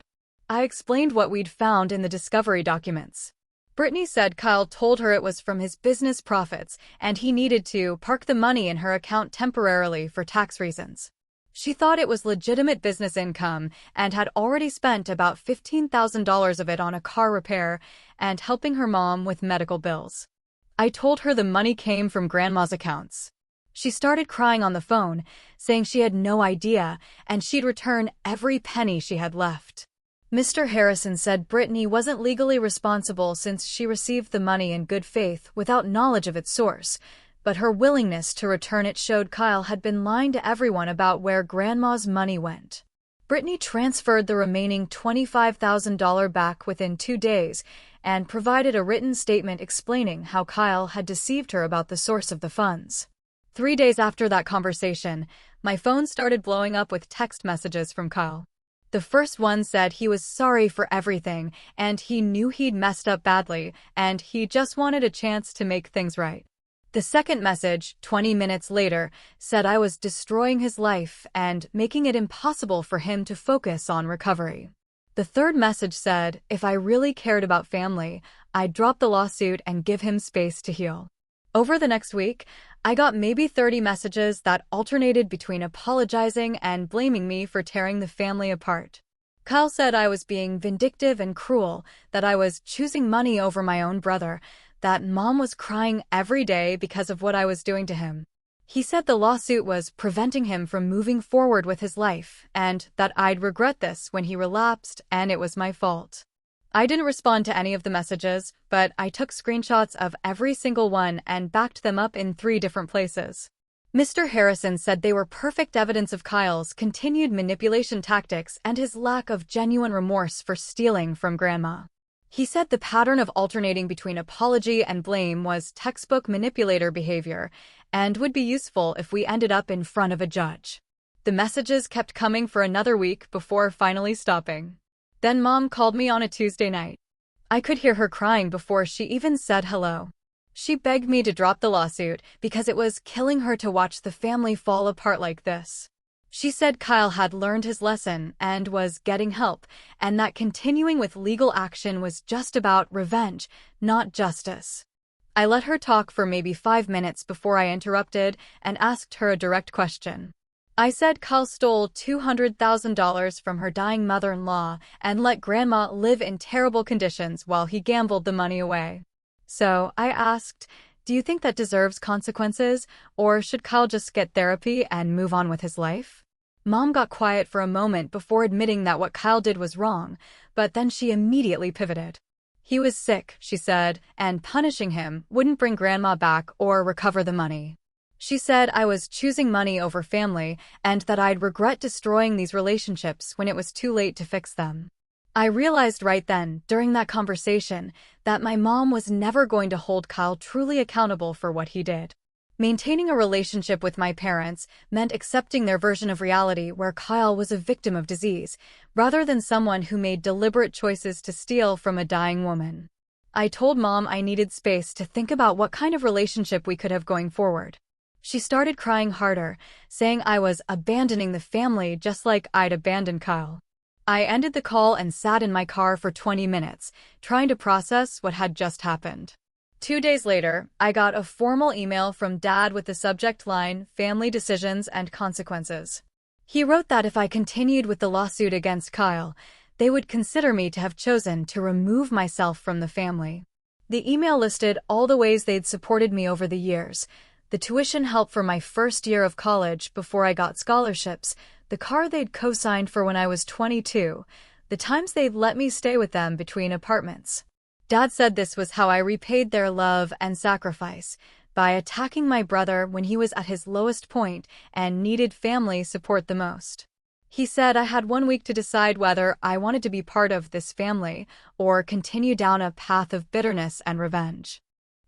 I explained what we'd found in the discovery documents. Brittany said Kyle told her it was from his business profits and he needed to park the money in her account temporarily for tax reasons. She thought it was legitimate business income and had already spent about $15,000 of it on a car repair and helping her mom with medical bills. I told her the money came from Grandma's accounts. She started crying on the phone, saying she had no idea and she'd return every penny she had left. Mr. Harrison said Brittany wasn't legally responsible since she received the money in good faith without knowledge of its source, but her willingness to return it showed Kyle had been lying to everyone about where Grandma's money went. Brittany transferred the remaining $25,000 back within 2 days and provided a written statement explaining how Kyle had deceived her about the source of the funds. 3 days after that conversation, my phone started blowing up with text messages from Kyle. The first one said he was sorry for everything and he knew he'd messed up badly and he just wanted a chance to make things right. The second message, 20 minutes later, said I was destroying his life and making it impossible for him to focus on recovery. The third message said if I really cared about family, I'd drop the lawsuit and give him space to heal. Over the next week, I got maybe 30 messages that alternated between apologizing and blaming me for tearing the family apart. Kyle said I was being vindictive and cruel, that I was choosing money over my own brother, that Mom was crying every day because of what I was doing to him. He said the lawsuit was preventing him from moving forward with his life, and that I'd regret this when he relapsed and it was my fault. I didn't respond to any of the messages, but I took screenshots of every single one and backed them up in 3 different places. Mr. Harrison said they were perfect evidence of Kyle's continued manipulation tactics and his lack of genuine remorse for stealing from Grandma. He said the pattern of alternating between apology and blame was textbook manipulator behavior and would be useful if we ended up in front of a judge. The messages kept coming for another week before finally stopping. Then Mom called me on a Tuesday night. I could hear her crying before she even said hello. She begged me to drop the lawsuit because it was killing her to watch the family fall apart like this. She said Kyle had learned his lesson and was getting help, and that continuing with legal action was just about revenge, not justice. I let her talk for maybe 5 minutes before I interrupted and asked her a direct question. I said Kyle stole $200,000 from her dying mother-in-law and let Grandma live in terrible conditions while he gambled the money away. So I asked, do you think that deserves consequences, or should Kyle just get therapy and move on with his life? Mom got quiet for a moment before admitting that what Kyle did was wrong, but then she immediately pivoted. He was sick, she said, and punishing him wouldn't bring Grandma back or recover the money. She said I was choosing money over family and that I'd regret destroying these relationships when it was too late to fix them. I realized right then, during that conversation, that my mom was never going to hold Kyle truly accountable for what he did. Maintaining a relationship with my parents meant accepting their version of reality where Kyle was a victim of disease, rather than someone who made deliberate choices to steal from a dying woman. I told Mom I needed space to think about what kind of relationship we could have going forward. She started crying harder, saying I was abandoning the family just like I'd abandoned Kyle. I ended the call and sat in my car for 20 minutes, trying to process what had just happened. 2 days later, I got a formal email from Dad with the subject line, "Family Decisions and Consequences." He wrote that if I continued with the lawsuit against Kyle, they would consider me to have chosen to remove myself from the family. The email listed all the ways they'd supported me over the years: the tuition help for my first year of college before I got scholarships, the car they'd co-signed for when I was 22, the times they'd let me stay with them between apartments. Dad said this was how I repaid their love and sacrifice, by attacking my brother when he was at his lowest point and needed family support the most. He said I had 1 week to decide whether I wanted to be part of this family or continue down a path of bitterness and revenge.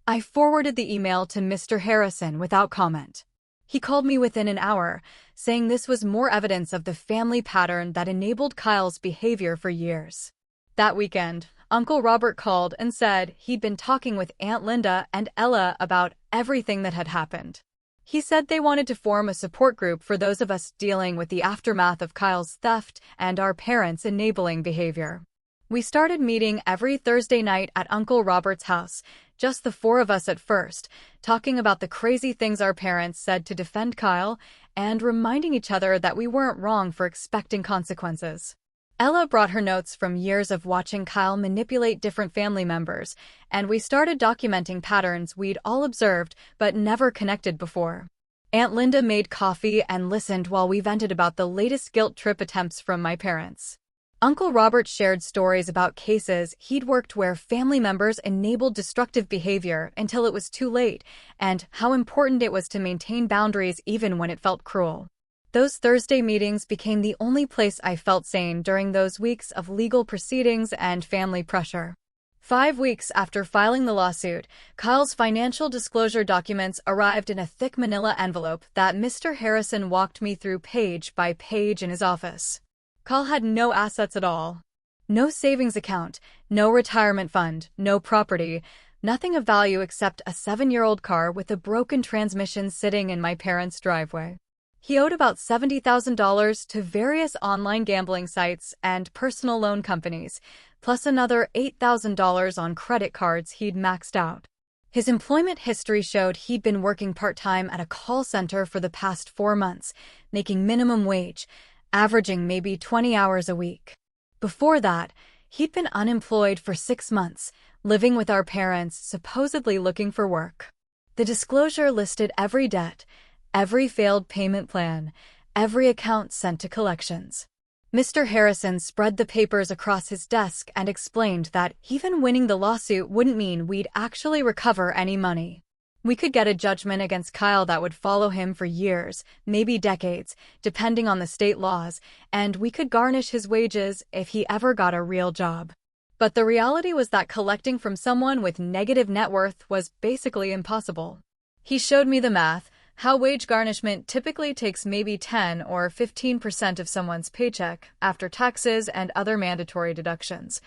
I forwarded the email to Mr. Harrison without comment. He called me within an hour, saying this was more evidence of the family pattern that enabled Kyle's behavior for years. That weekend, Uncle Robert called and said he'd been talking with Aunt Linda and Ella about everything that had happened. He said they wanted to form a support group for those of us dealing with the aftermath of Kyle's theft and our parents' enabling behavior. We started meeting every Thursday night at Uncle Robert's house, just the 4 of us at first, talking about the crazy things our parents said to defend Kyle and reminding each other that we weren't wrong for expecting consequences. Ella brought her notes from years of watching Kyle manipulate different family members, and we started documenting patterns we'd all observed but never connected before. Aunt Linda made coffee and listened while we vented about the latest guilt trip attempts from my parents. Uncle Robert shared stories about cases he'd worked where family members enabled destructive behavior until it was too late, and how important it was to maintain boundaries even when it felt cruel. Those Thursday meetings became the only place I felt sane during those weeks of legal proceedings and family pressure. 5 weeks after filing the lawsuit, Kyle's financial disclosure documents arrived in a thick manila envelope that Mr. Harrison walked me through page by page in his office. Kyle had no assets at all. No savings account, no retirement fund, no property, nothing of value except a 7-year-old car with a broken transmission sitting in my parents' driveway. He owed about $70,000 to various online gambling sites and personal loan companies, plus another $8,000 on credit cards he'd maxed out. His employment history showed he'd been working part-time at a call center for the past 4 months, making minimum wage, averaging maybe 20 hours a week. Before that, he'd been unemployed for 6 months, living with our parents, supposedly looking for work. The disclosure listed every debt, every failed payment plan, every account sent to collections. Mr. Harrison spread the papers across his desk and explained that even winning the lawsuit wouldn't mean we'd actually recover any money. We could get a judgment against Kyle that would follow him for years, maybe decades, depending on the state laws, and we could garnish his wages if he ever got a real job. But the reality was that collecting from someone with negative net worth was basically impossible. He showed me the math, how wage garnishment typically takes maybe 10 or 15% of someone's paycheck after taxes and other mandatory deductions,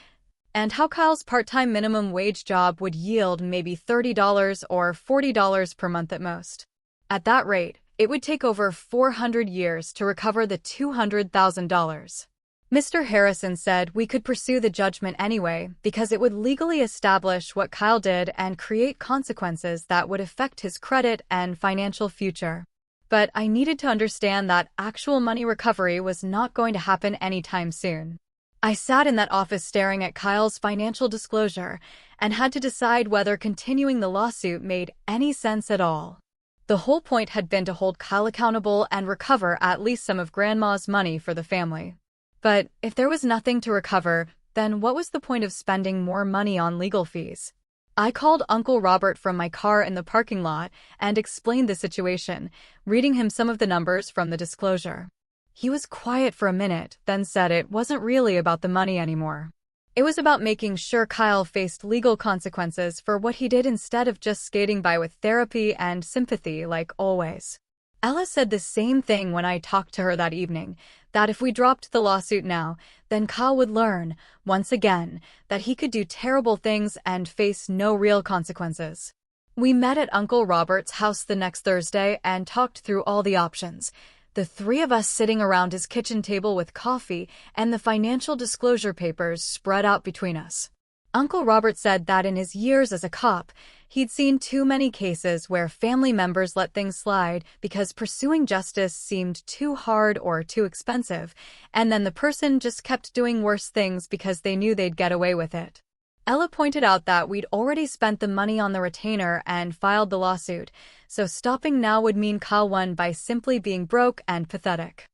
and how Kyle's part-time minimum wage job would yield maybe $30 or $40 per month at most. At that rate, it would take over 400 years to recover the $200,000. Mr. Harrison said we could pursue the judgment anyway because it would legally establish what Kyle did and create consequences that would affect his credit and financial future. But I needed to understand that actual money recovery was not going to happen anytime soon. I sat in that office staring at Kyle's financial disclosure and had to decide whether continuing the lawsuit made any sense at all. The whole point had been to hold Kyle accountable and recover at least some of Grandma's money for the family. But if there was nothing to recover, then what was the point of spending more money on legal fees? I called Uncle Robert from my car in the parking lot and explained the situation, reading him some of the numbers from the disclosure. He was quiet for a minute, then said it wasn't really about the money anymore. It was about making sure Kyle faced legal consequences for what he did instead of just skating by with therapy and sympathy like always. Ella said the same thing when I talked to her that evening, that if we dropped the lawsuit now, then Kyle would learn, once again, that he could do terrible things and face no real consequences. We met at Uncle Robert's house the next Thursday and talked through all the options. The three of us sitting around his kitchen table with coffee and the financial disclosure papers spread out between us. Uncle Robert said that in his years as a cop, he'd seen too many cases where family members let things slide because pursuing justice seemed too hard or too expensive, and then the person just kept doing worse things because they knew they'd get away with it. Ella pointed out that we'd already spent the money on the retainer and filed the lawsuit, so stopping now would mean Kyle won by simply being broke and pathetic.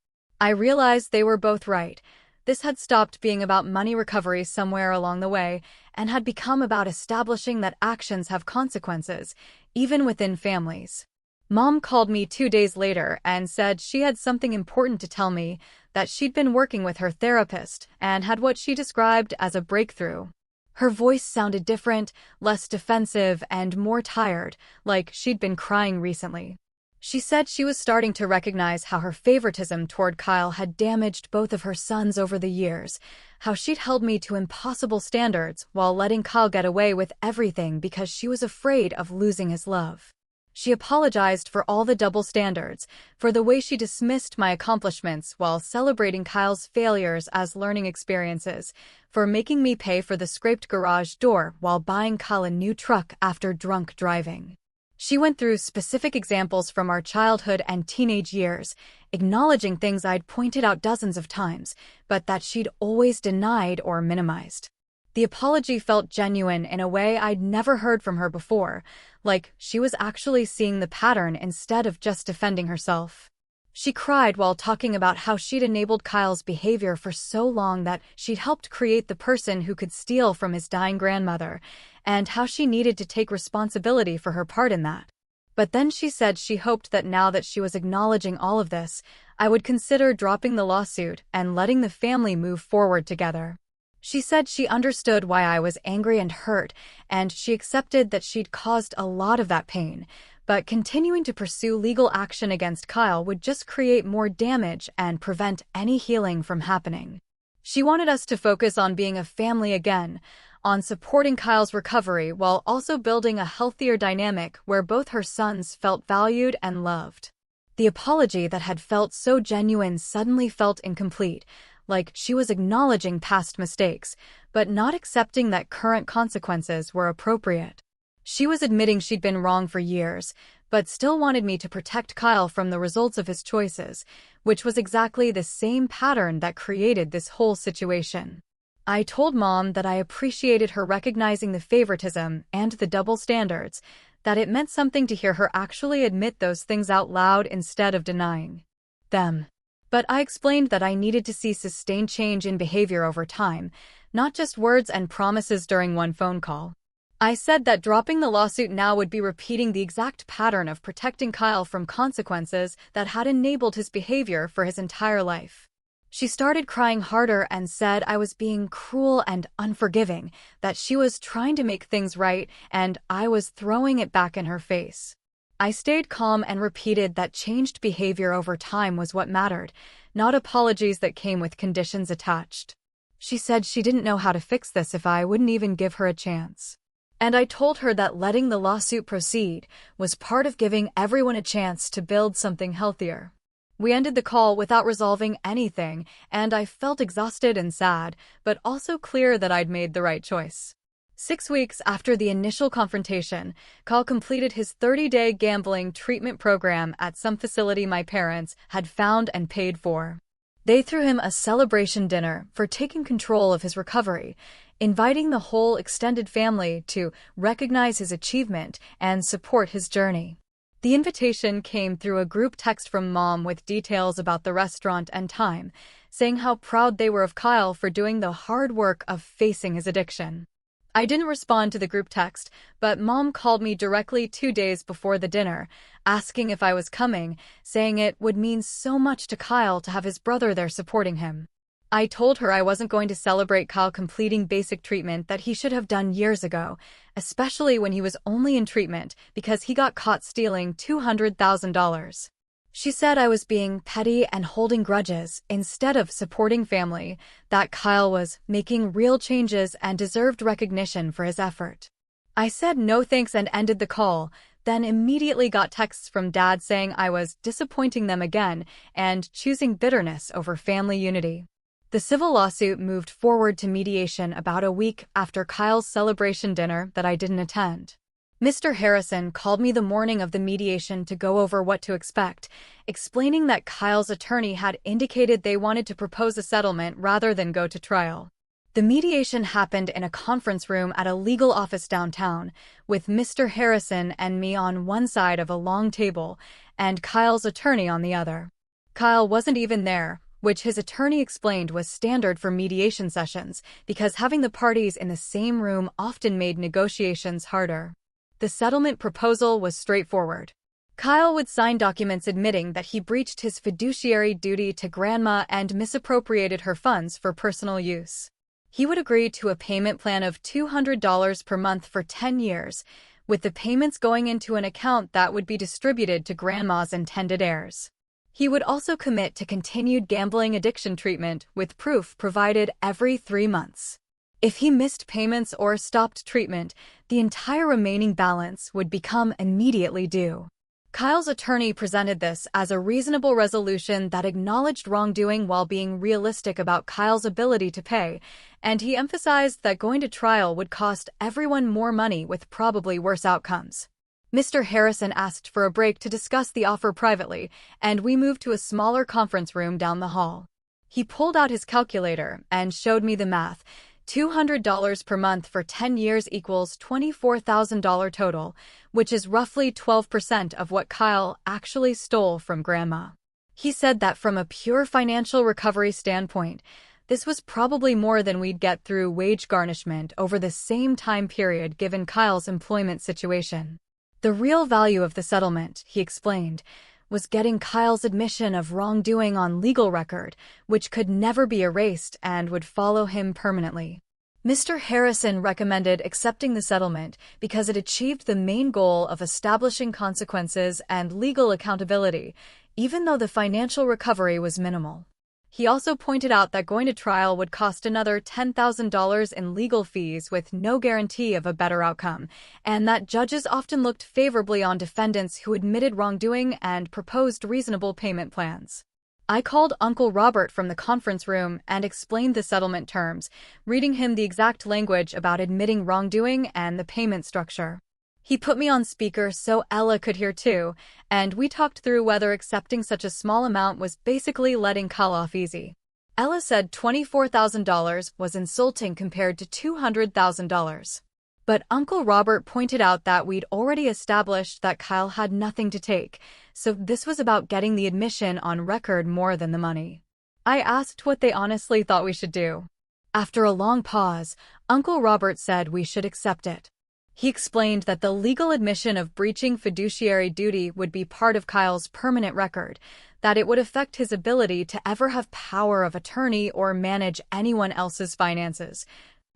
I realized they were both right. This had stopped being about money recovery somewhere along the way and had become about establishing that actions have consequences, even within families. Mom called me 2 days later and said she had something important to tell me, that she'd been working with her therapist and had what she described as a breakthrough. Her voice sounded different, less defensive, and more tired, like she'd been crying recently. She said she was starting to recognize how her favoritism toward Kyle had damaged both of her sons over the years, how she'd held me to impossible standards while letting Kyle get away with everything because she was afraid of losing his love. She apologized for all the double standards, for the way she dismissed my accomplishments while celebrating Kyle's failures as learning experiences, for making me pay for the scraped garage door while buying Kyle a new truck after drunk driving. She went through specific examples from our childhood and teenage years, acknowledging things I'd pointed out dozens of times, but that she'd always denied or minimized. The apology felt genuine in a way I'd never heard from her before, like she was actually seeing the pattern instead of just defending herself. She cried while talking about how she'd enabled Kyle's behavior for so long that she'd helped create the person who could steal from his dying grandmother, and how she needed to take responsibility for her part in that. But then she said she hoped that now that she was acknowledging all of this, I would consider dropping the lawsuit and letting the family move forward together. She said she understood why I was angry and hurt, and she accepted that she'd caused a lot of that pain, but continuing to pursue legal action against Kyle would just create more damage and prevent any healing from happening. She wanted us to focus on being a family again, on supporting Kyle's recovery while also building a healthier dynamic where both her sons felt valued and loved. The apology that had felt so genuine suddenly felt incomplete, like she was acknowledging past mistakes, but not accepting that current consequences were appropriate. She was admitting she'd been wrong for years, but still wanted me to protect Kyle from the results of his choices, which was exactly the same pattern that created this whole situation. I told Mom that I appreciated her recognizing the favoritism and the double standards, that it meant something to hear her actually admit those things out loud instead of denying them. But I explained that I needed to see sustained change in behavior over time, not just words and promises during one phone call. I said that dropping the lawsuit now would be repeating the exact pattern of protecting Kyle from consequences that had enabled his behavior for his entire life. She started crying harder and said I was being cruel and unforgiving, that she was trying to make things right and I was throwing it back in her face. I stayed calm and repeated that changed behavior over time was what mattered, not apologies that came with conditions attached. She said she didn't know how to fix this if I wouldn't even give her a chance. And I told her that letting the lawsuit proceed was part of giving everyone a chance to build something healthier. We ended the call without resolving anything, and I felt exhausted and sad, but also clear that I'd made the right choice. 6 weeks after the initial confrontation, Kyle completed his 30-day gambling treatment program at some facility my parents had found and paid for. They threw him a celebration dinner for taking control of his recovery, inviting the whole extended family to recognize his achievement and support his journey. The invitation came through a group text from Mom with details about the restaurant and time, saying how proud they were of Kyle for doing the hard work of facing his addiction. I didn't respond to the group text, but Mom called me directly 2 days before the dinner, asking if I was coming, saying it would mean so much to Kyle to have his brother there supporting him. I told her I wasn't going to celebrate Kyle completing basic treatment that he should have done years ago, especially when he was only in treatment because he got caught stealing $200,000. She said I was being petty and holding grudges instead of supporting family, that Kyle was making real changes and deserved recognition for his effort. I said no thanks and ended the call, then immediately got texts from Dad saying I was disappointing them again and choosing bitterness over family unity. The civil lawsuit moved forward to mediation about a week after Kyle's celebration dinner that I didn't attend. Mr. Harrison called me the morning of the mediation to go over what to expect, explaining that Kyle's attorney had indicated they wanted to propose a settlement rather than go to trial. The mediation happened in a conference room at a legal office downtown, with Mr. Harrison and me on one side of a long table and Kyle's attorney on the other. Kyle wasn't even there, which his attorney explained was standard for mediation sessions because having the parties in the same room often made negotiations harder. The settlement proposal was straightforward. Kyle would sign documents admitting that he breached his fiduciary duty to Grandma and misappropriated her funds for personal use. He would agree to a payment plan of $200 per month for 10 years, with the payments going into an account that would be distributed to Grandma's intended heirs. He would also commit to continued gambling addiction treatment with proof provided every 3 months. If he missed payments or stopped treatment, the entire remaining balance would become immediately due. Kyle's attorney presented this as a reasonable resolution that acknowledged wrongdoing while being realistic about Kyle's ability to pay, and he emphasized that going to trial would cost everyone more money with probably worse outcomes. Mr. Harrison asked for a break to discuss the offer privately, and we moved to a smaller conference room down the hall. He pulled out his calculator and showed me the math. $200 per month for 10 years equals $24,000 total, which is roughly 12% of what Kyle actually stole from Grandma. He said that from a pure financial recovery standpoint, this was probably more than we'd get through wage garnishment over the same time period given Kyle's employment situation. The real value of the settlement, he explained, was getting Kyle's admission of wrongdoing on legal record, which could never be erased and would follow him permanently. Mr. Harrison recommended accepting the settlement because it achieved the main goal of establishing consequences and legal accountability, even though the financial recovery was minimal. He also pointed out that going to trial would cost another $10,000 in legal fees with no guarantee of a better outcome, and that judges often looked favorably on defendants who admitted wrongdoing and proposed reasonable payment plans. I called Uncle Robert from the conference room and explained the settlement terms, reading him the exact language about admitting wrongdoing and the payment structure. He put me on speaker so Ella could hear too, and we talked through whether accepting such a small amount was basically letting Kyle off easy. Ella said $24,000 was insulting compared to $200,000. But Uncle Robert pointed out that we'd already established that Kyle had nothing to take, so this was about getting the admission on record more than the money. I asked what they honestly thought we should do. After a long pause, Uncle Robert said we should accept it. He explained that the legal admission of breaching fiduciary duty would be part of Kyle's permanent record, that it would affect his ability to ever have power of attorney or manage anyone else's finances,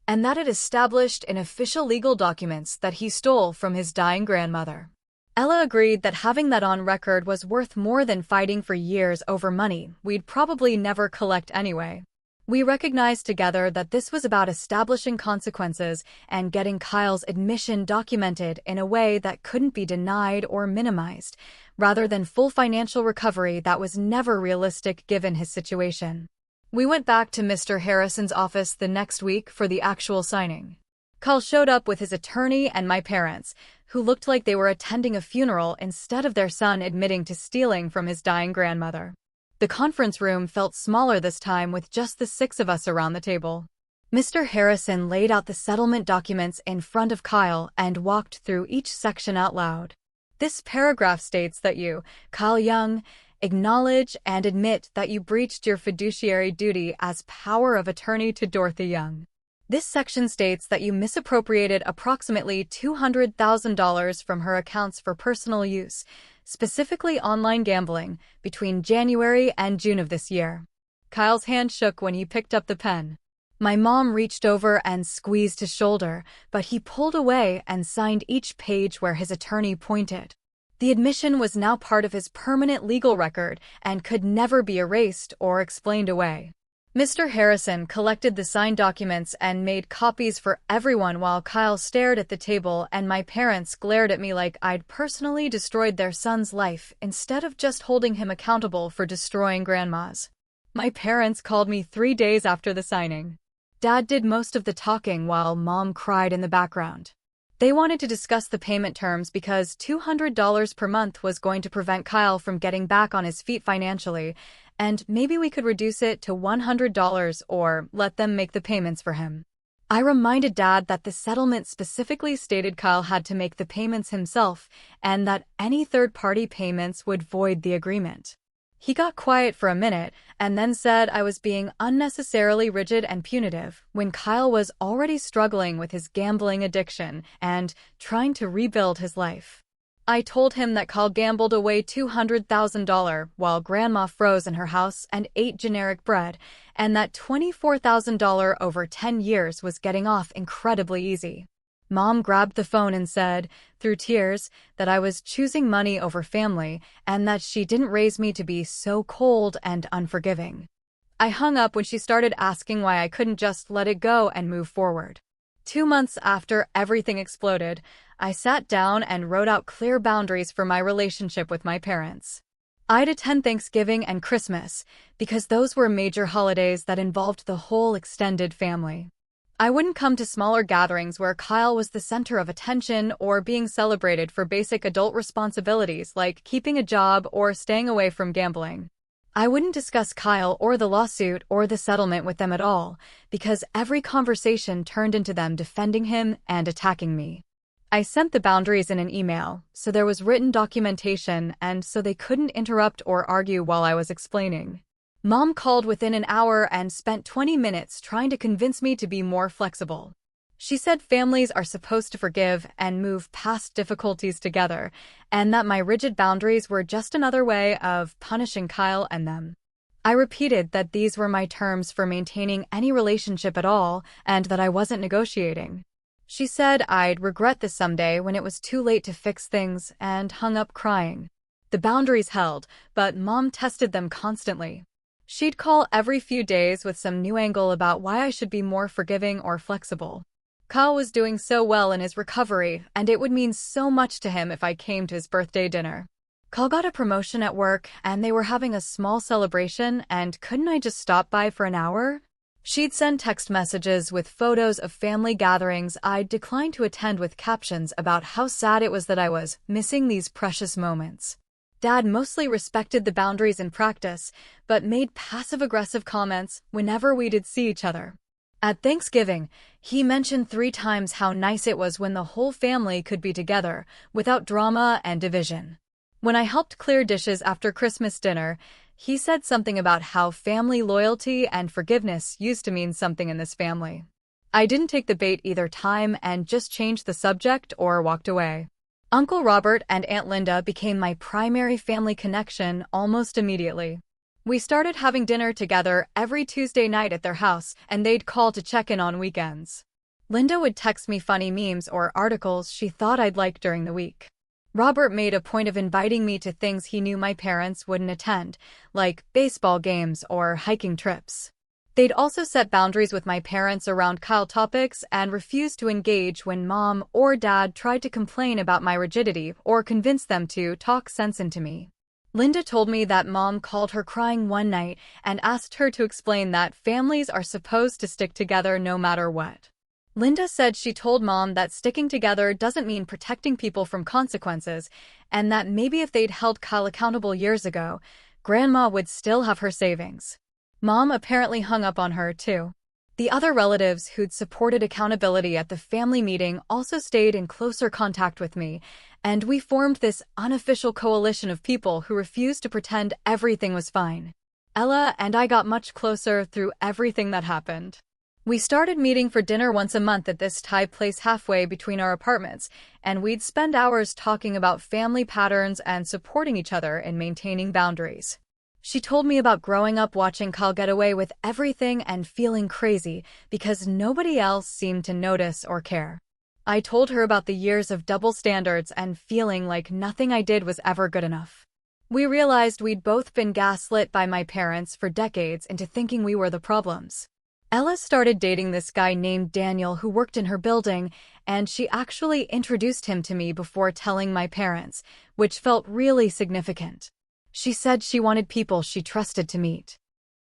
and that it established in official legal documents that he stole from his dying grandmother. Ella agreed that having that on record was worth more than fighting for years over money we'd probably never collect anyway. We recognized together that this was about establishing consequences and getting Kyle's admission documented in a way that couldn't be denied or minimized, rather than full financial recovery that was never realistic given his situation. We went back to Mr. Harrison's office the next week for the actual signing. Kyle showed up with his attorney and my parents, who looked like they were attending a funeral instead of their son admitting to stealing from his dying grandmother. The conference room felt smaller this time with just the 6 of us around the table. Mr. Harrison laid out the settlement documents in front of Kyle and walked through each section out loud. This paragraph states that you, Kyle Young, acknowledge and admit that you breached your fiduciary duty as power of attorney to Dorothy Young. This section states that you misappropriated approximately $200,000 from her accounts for personal use, specifically online gambling, between January and June of this year. Kyle's hand shook when he picked up the pen. My mom reached over and squeezed his shoulder, but he pulled away and signed each page where his attorney pointed. The admission was now part of his permanent legal record and could never be erased or explained away. Mr. Harrison collected the signed documents and made copies for everyone while Kyle stared at the table and my parents glared at me like I'd personally destroyed their son's life instead of just holding him accountable for destroying Grandma's. My parents called me 3 days after the signing. Dad did most of the talking while Mom cried in the background. They wanted to discuss the payment terms because $200 per month was going to prevent Kyle from getting back on his feet financially, and maybe we could reduce it to $100 or let them make the payments for him. I reminded Dad that the settlement specifically stated Kyle had to make the payments himself and that any third-party payments would void the agreement. He got quiet for a minute and then said I was being unnecessarily rigid and punitive when Kyle was already struggling with his gambling addiction and trying to rebuild his life. I told him that Kyle gambled away $200,000 while Grandma froze in her house and ate generic bread, and that $24,000 over 10 years was getting off incredibly easy. Mom grabbed the phone and said, through tears, that I was choosing money over family and that she didn't raise me to be so cold and unforgiving. I hung up when she started asking why I couldn't just let it go and move forward. 2 months after everything exploded, I sat down and wrote out clear boundaries for my relationship with my parents. I'd attend Thanksgiving and Christmas because those were major holidays that involved the whole extended family. I wouldn't come to smaller gatherings where Kyle was the center of attention or being celebrated for basic adult responsibilities like keeping a job or staying away from gambling. I wouldn't discuss Kyle or the lawsuit or the settlement with them at all because every conversation turned into them defending him and attacking me. I sent the boundaries in an email, so there was written documentation and so they couldn't interrupt or argue while I was explaining. Mom called within an hour and spent 20 minutes trying to convince me to be more flexible. She said families are supposed to forgive and move past difficulties together, and that my rigid boundaries were just another way of punishing Kyle and them. I repeated that these were my terms for maintaining any relationship at all and that I wasn't negotiating. She said I'd regret this someday when it was too late to fix things and hung up crying. The boundaries held, but Mom tested them constantly. She'd call every few days with some new angle about why I should be more forgiving or flexible. Kyle was doing so well in his recovery, and it would mean so much to him if I came to his birthday dinner. Kyle got a promotion at work, and they were having a small celebration, and couldn't I just stop by for an hour? She'd send text messages with photos of family gatherings I'd declined to attend with captions about how sad it was that I was missing these precious moments. Dad mostly respected the boundaries in practice, but made passive-aggressive comments whenever we did see each other. At Thanksgiving, he mentioned 3 times how nice it was when the whole family could be together, without drama and division. When I helped clear dishes after Christmas dinner, he said something about how family loyalty and forgiveness used to mean something in this family. I didn't take the bait either time and just changed the subject or walked away. Uncle Robert and Aunt Linda became my primary family connection almost immediately. We started having dinner together every Tuesday night at their house, and they'd call to check in on weekends. Linda would text me funny memes or articles she thought I'd like during the week. Robert made a point of inviting me to things he knew my parents wouldn't attend, like baseball games or hiking trips. They'd also set boundaries with my parents around Kyle topics and refused to engage when Mom or Dad tried to complain about my rigidity or convince them to talk sense into me. Linda told me that Mom called her crying one night and asked her to explain that families are supposed to stick together no matter what. Linda said she told Mom that sticking together doesn't mean protecting people from consequences, and that maybe if they'd held Kyle accountable years ago, Grandma would still have her savings. Mom apparently hung up on her, too. The other relatives who'd supported accountability at the family meeting also stayed in closer contact with me, and we formed this unofficial coalition of people who refused to pretend everything was fine. Ella and I got much closer through everything that happened. We started meeting for dinner once a month at this Thai place halfway between our apartments, and we'd spend hours talking about family patterns and supporting each other in maintaining boundaries. She told me about growing up watching Kyle get away with everything and feeling crazy because nobody else seemed to notice or care. I told her about the years of double standards and feeling like nothing I did was ever good enough. We realized we'd both been gaslit by my parents for decades into thinking we were the problems. Ella started dating this guy named Daniel who worked in her building, and she actually introduced him to me before telling my parents, which felt really significant. She said she wanted people she trusted to meet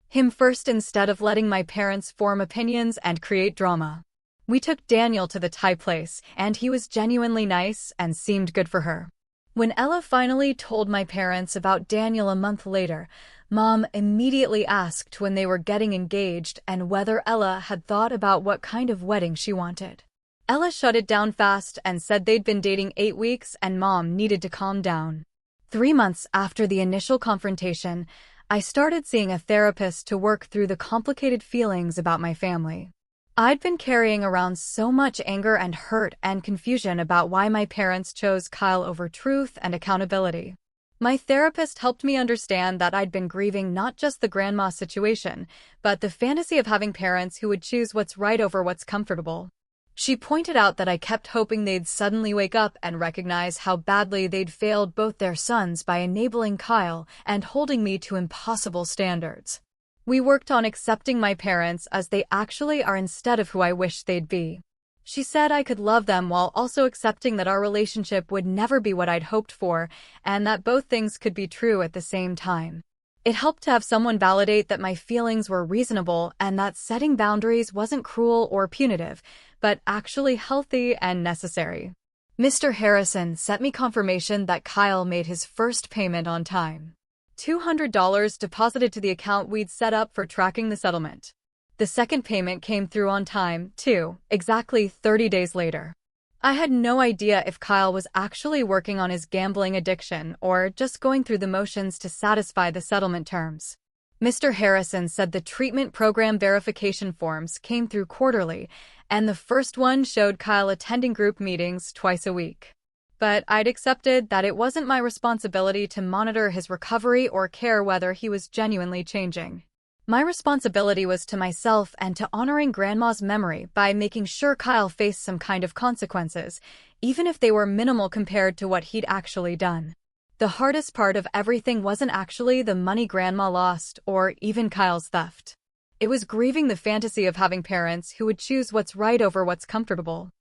him first instead of letting my parents form opinions and create drama. We took Daniel to the Thai place, and he was genuinely nice and seemed good for her. When Ella finally told my parents about Daniel a month later, Mom immediately asked when they were getting engaged and whether Ella had thought about what kind of wedding she wanted. Ella shut it down fast and said they'd been dating 8 weeks and Mom needed to calm down. 3 months after the initial confrontation, I started seeing a therapist to work through the complicated feelings about my family. I'd been carrying around so much anger and hurt and confusion about why my parents chose Kyle over truth and accountability. My therapist helped me understand that I'd been grieving not just the grandma situation, but the fantasy of having parents who would choose what's right over what's comfortable. She pointed out that I kept hoping they'd suddenly wake up and recognize how badly they'd failed both their sons by enabling Kyle and holding me to impossible standards. We worked on accepting my parents as they actually are instead of who I wished they'd be. She said I could love them while also accepting that our relationship would never be what I'd hoped for, and that both things could be true at the same time. It helped to have someone validate that my feelings were reasonable and that setting boundaries wasn't cruel or punitive, but actually healthy and necessary. Mr. Harrison sent me confirmation that Kyle made his first payment on time. $200 deposited to the account we'd set up for tracking the settlement. The second payment came through on time, too, exactly 30 days later. I had no idea if Kyle was actually working on his gambling addiction or just going through the motions to satisfy the settlement terms. Mr. Harrison said the treatment program verification forms came through quarterly, and the first one showed Kyle attending group meetings twice a week. But I'd accepted that it wasn't my responsibility to monitor his recovery or care whether he was genuinely changing. My responsibility was to myself and to honoring Grandma's memory by making sure Kyle faced some kind of consequences, even if they were minimal compared to what he'd actually done. The hardest part of everything wasn't actually the money Grandma lost or even Kyle's theft. It was grieving the fantasy of having parents who would choose what's right over what's comfortable.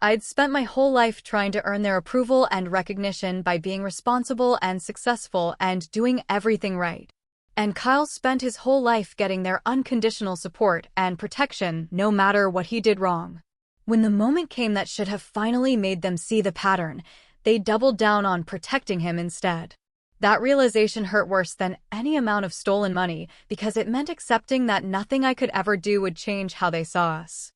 I'd spent my whole life trying to earn their approval and recognition by being responsible and successful and doing everything right. And Kyle spent his whole life getting their unconditional support and protection no matter what he did wrong. When the moment came that should have finally made them see the pattern, they doubled down on protecting him instead. That realization hurt worse than any amount of stolen money because it meant accepting that nothing I could ever do would change how they saw us.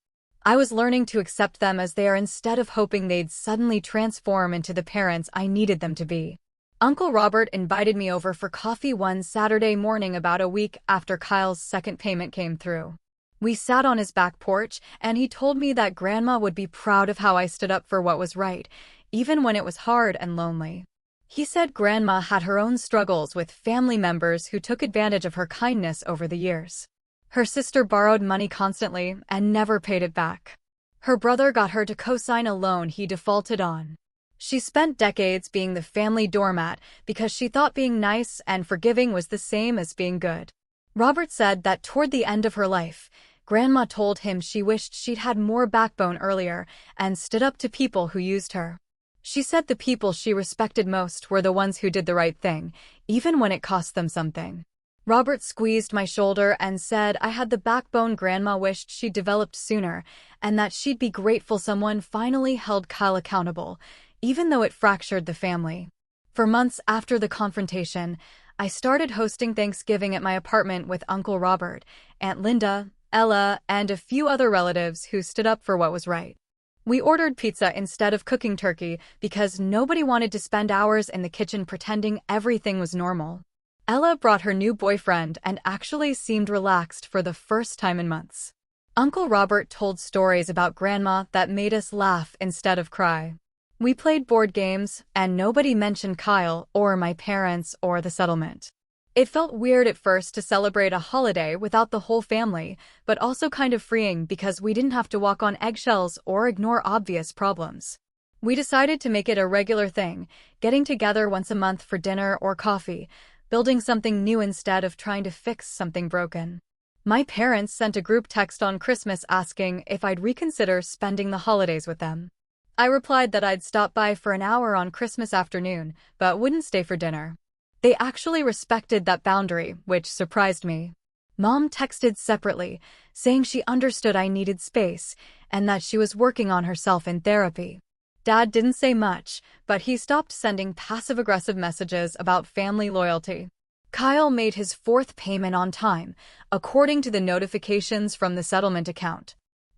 I was learning to accept them as they are instead of hoping they'd suddenly transform into the parents I needed them to be. Uncle Robert invited me over for coffee one Saturday morning about a week after Kyle's second payment came through. We sat on his back porch, and he told me that Grandma would be proud of how I stood up for what was right, even when it was hard and lonely. He said Grandma had her own struggles with family members who took advantage of her kindness over the years. Her sister borrowed money constantly and never paid it back. Her brother got her to co-sign a loan he defaulted on. She spent decades being the family doormat because she thought being nice and forgiving was the same as being good. Robert said that toward the end of her life, Grandma told him she wished she'd had more backbone earlier and stood up to people who used her. She said the people she respected most were the ones who did the right thing, even when it cost them something. Robert squeezed my shoulder and said I had the backbone Grandma wished she'd developed sooner, and that she'd be grateful someone finally held Kyle accountable, even though it fractured the family. For months after the confrontation, I started hosting Thanksgiving at my apartment with Uncle Robert, Aunt Linda, Ella, and a few other relatives who stood up for what was right. We ordered pizza instead of cooking turkey because nobody wanted to spend hours in the kitchen pretending everything was normal. Ella brought her new boyfriend and actually seemed relaxed for the first time in months. Uncle Robert told stories about Grandma that made us laugh instead of cry. We played board games, and nobody mentioned Kyle or my parents or the settlement. It felt weird at first to celebrate a holiday without the whole family, but also kind of freeing because we didn't have to walk on eggshells or ignore obvious problems. We decided to make it a regular thing, getting together once a month for dinner or coffee, building something new instead of trying to fix something broken. My parents sent a group text on Christmas asking if I'd reconsider spending the holidays with them. I replied that I'd stop by for an hour on Christmas afternoon, but wouldn't stay for dinner. They actually respected that boundary, which surprised me. Mom texted separately, saying she understood I needed space and that she was working on herself in therapy. Dad didn't say much, but he stopped sending passive-aggressive messages about family loyalty. Kyle made his fourth payment on time, according to the notifications from the settlement account.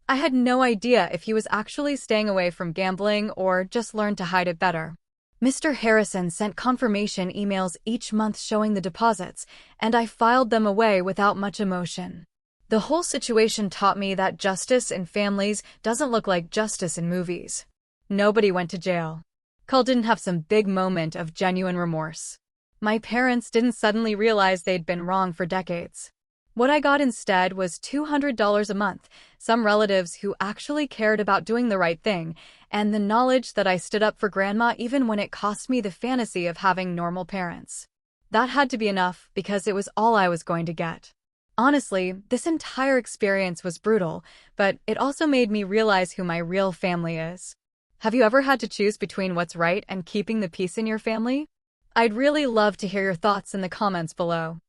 I had no idea if he was actually staying away from gambling or just learned to hide it better. Mr. Harrison sent confirmation emails each month showing the deposits, and I filed them away without much emotion. The whole situation taught me that justice in families doesn't look like justice in movies. Nobody went to jail. Kyle didn't have some big moment of genuine remorse. My parents didn't suddenly realize they'd been wrong for decades. What I got instead was $200 a month, some relatives who actually cared about doing the right thing, and the knowledge that I stood up for Grandma even when it cost me the fantasy of having normal parents. That had to be enough because it was all I was going to get. Honestly, this entire experience was brutal, but it also made me realize who my real family is. Have you ever had to choose between what's right and keeping the peace in your family? I'd really love to hear your thoughts in the comments below.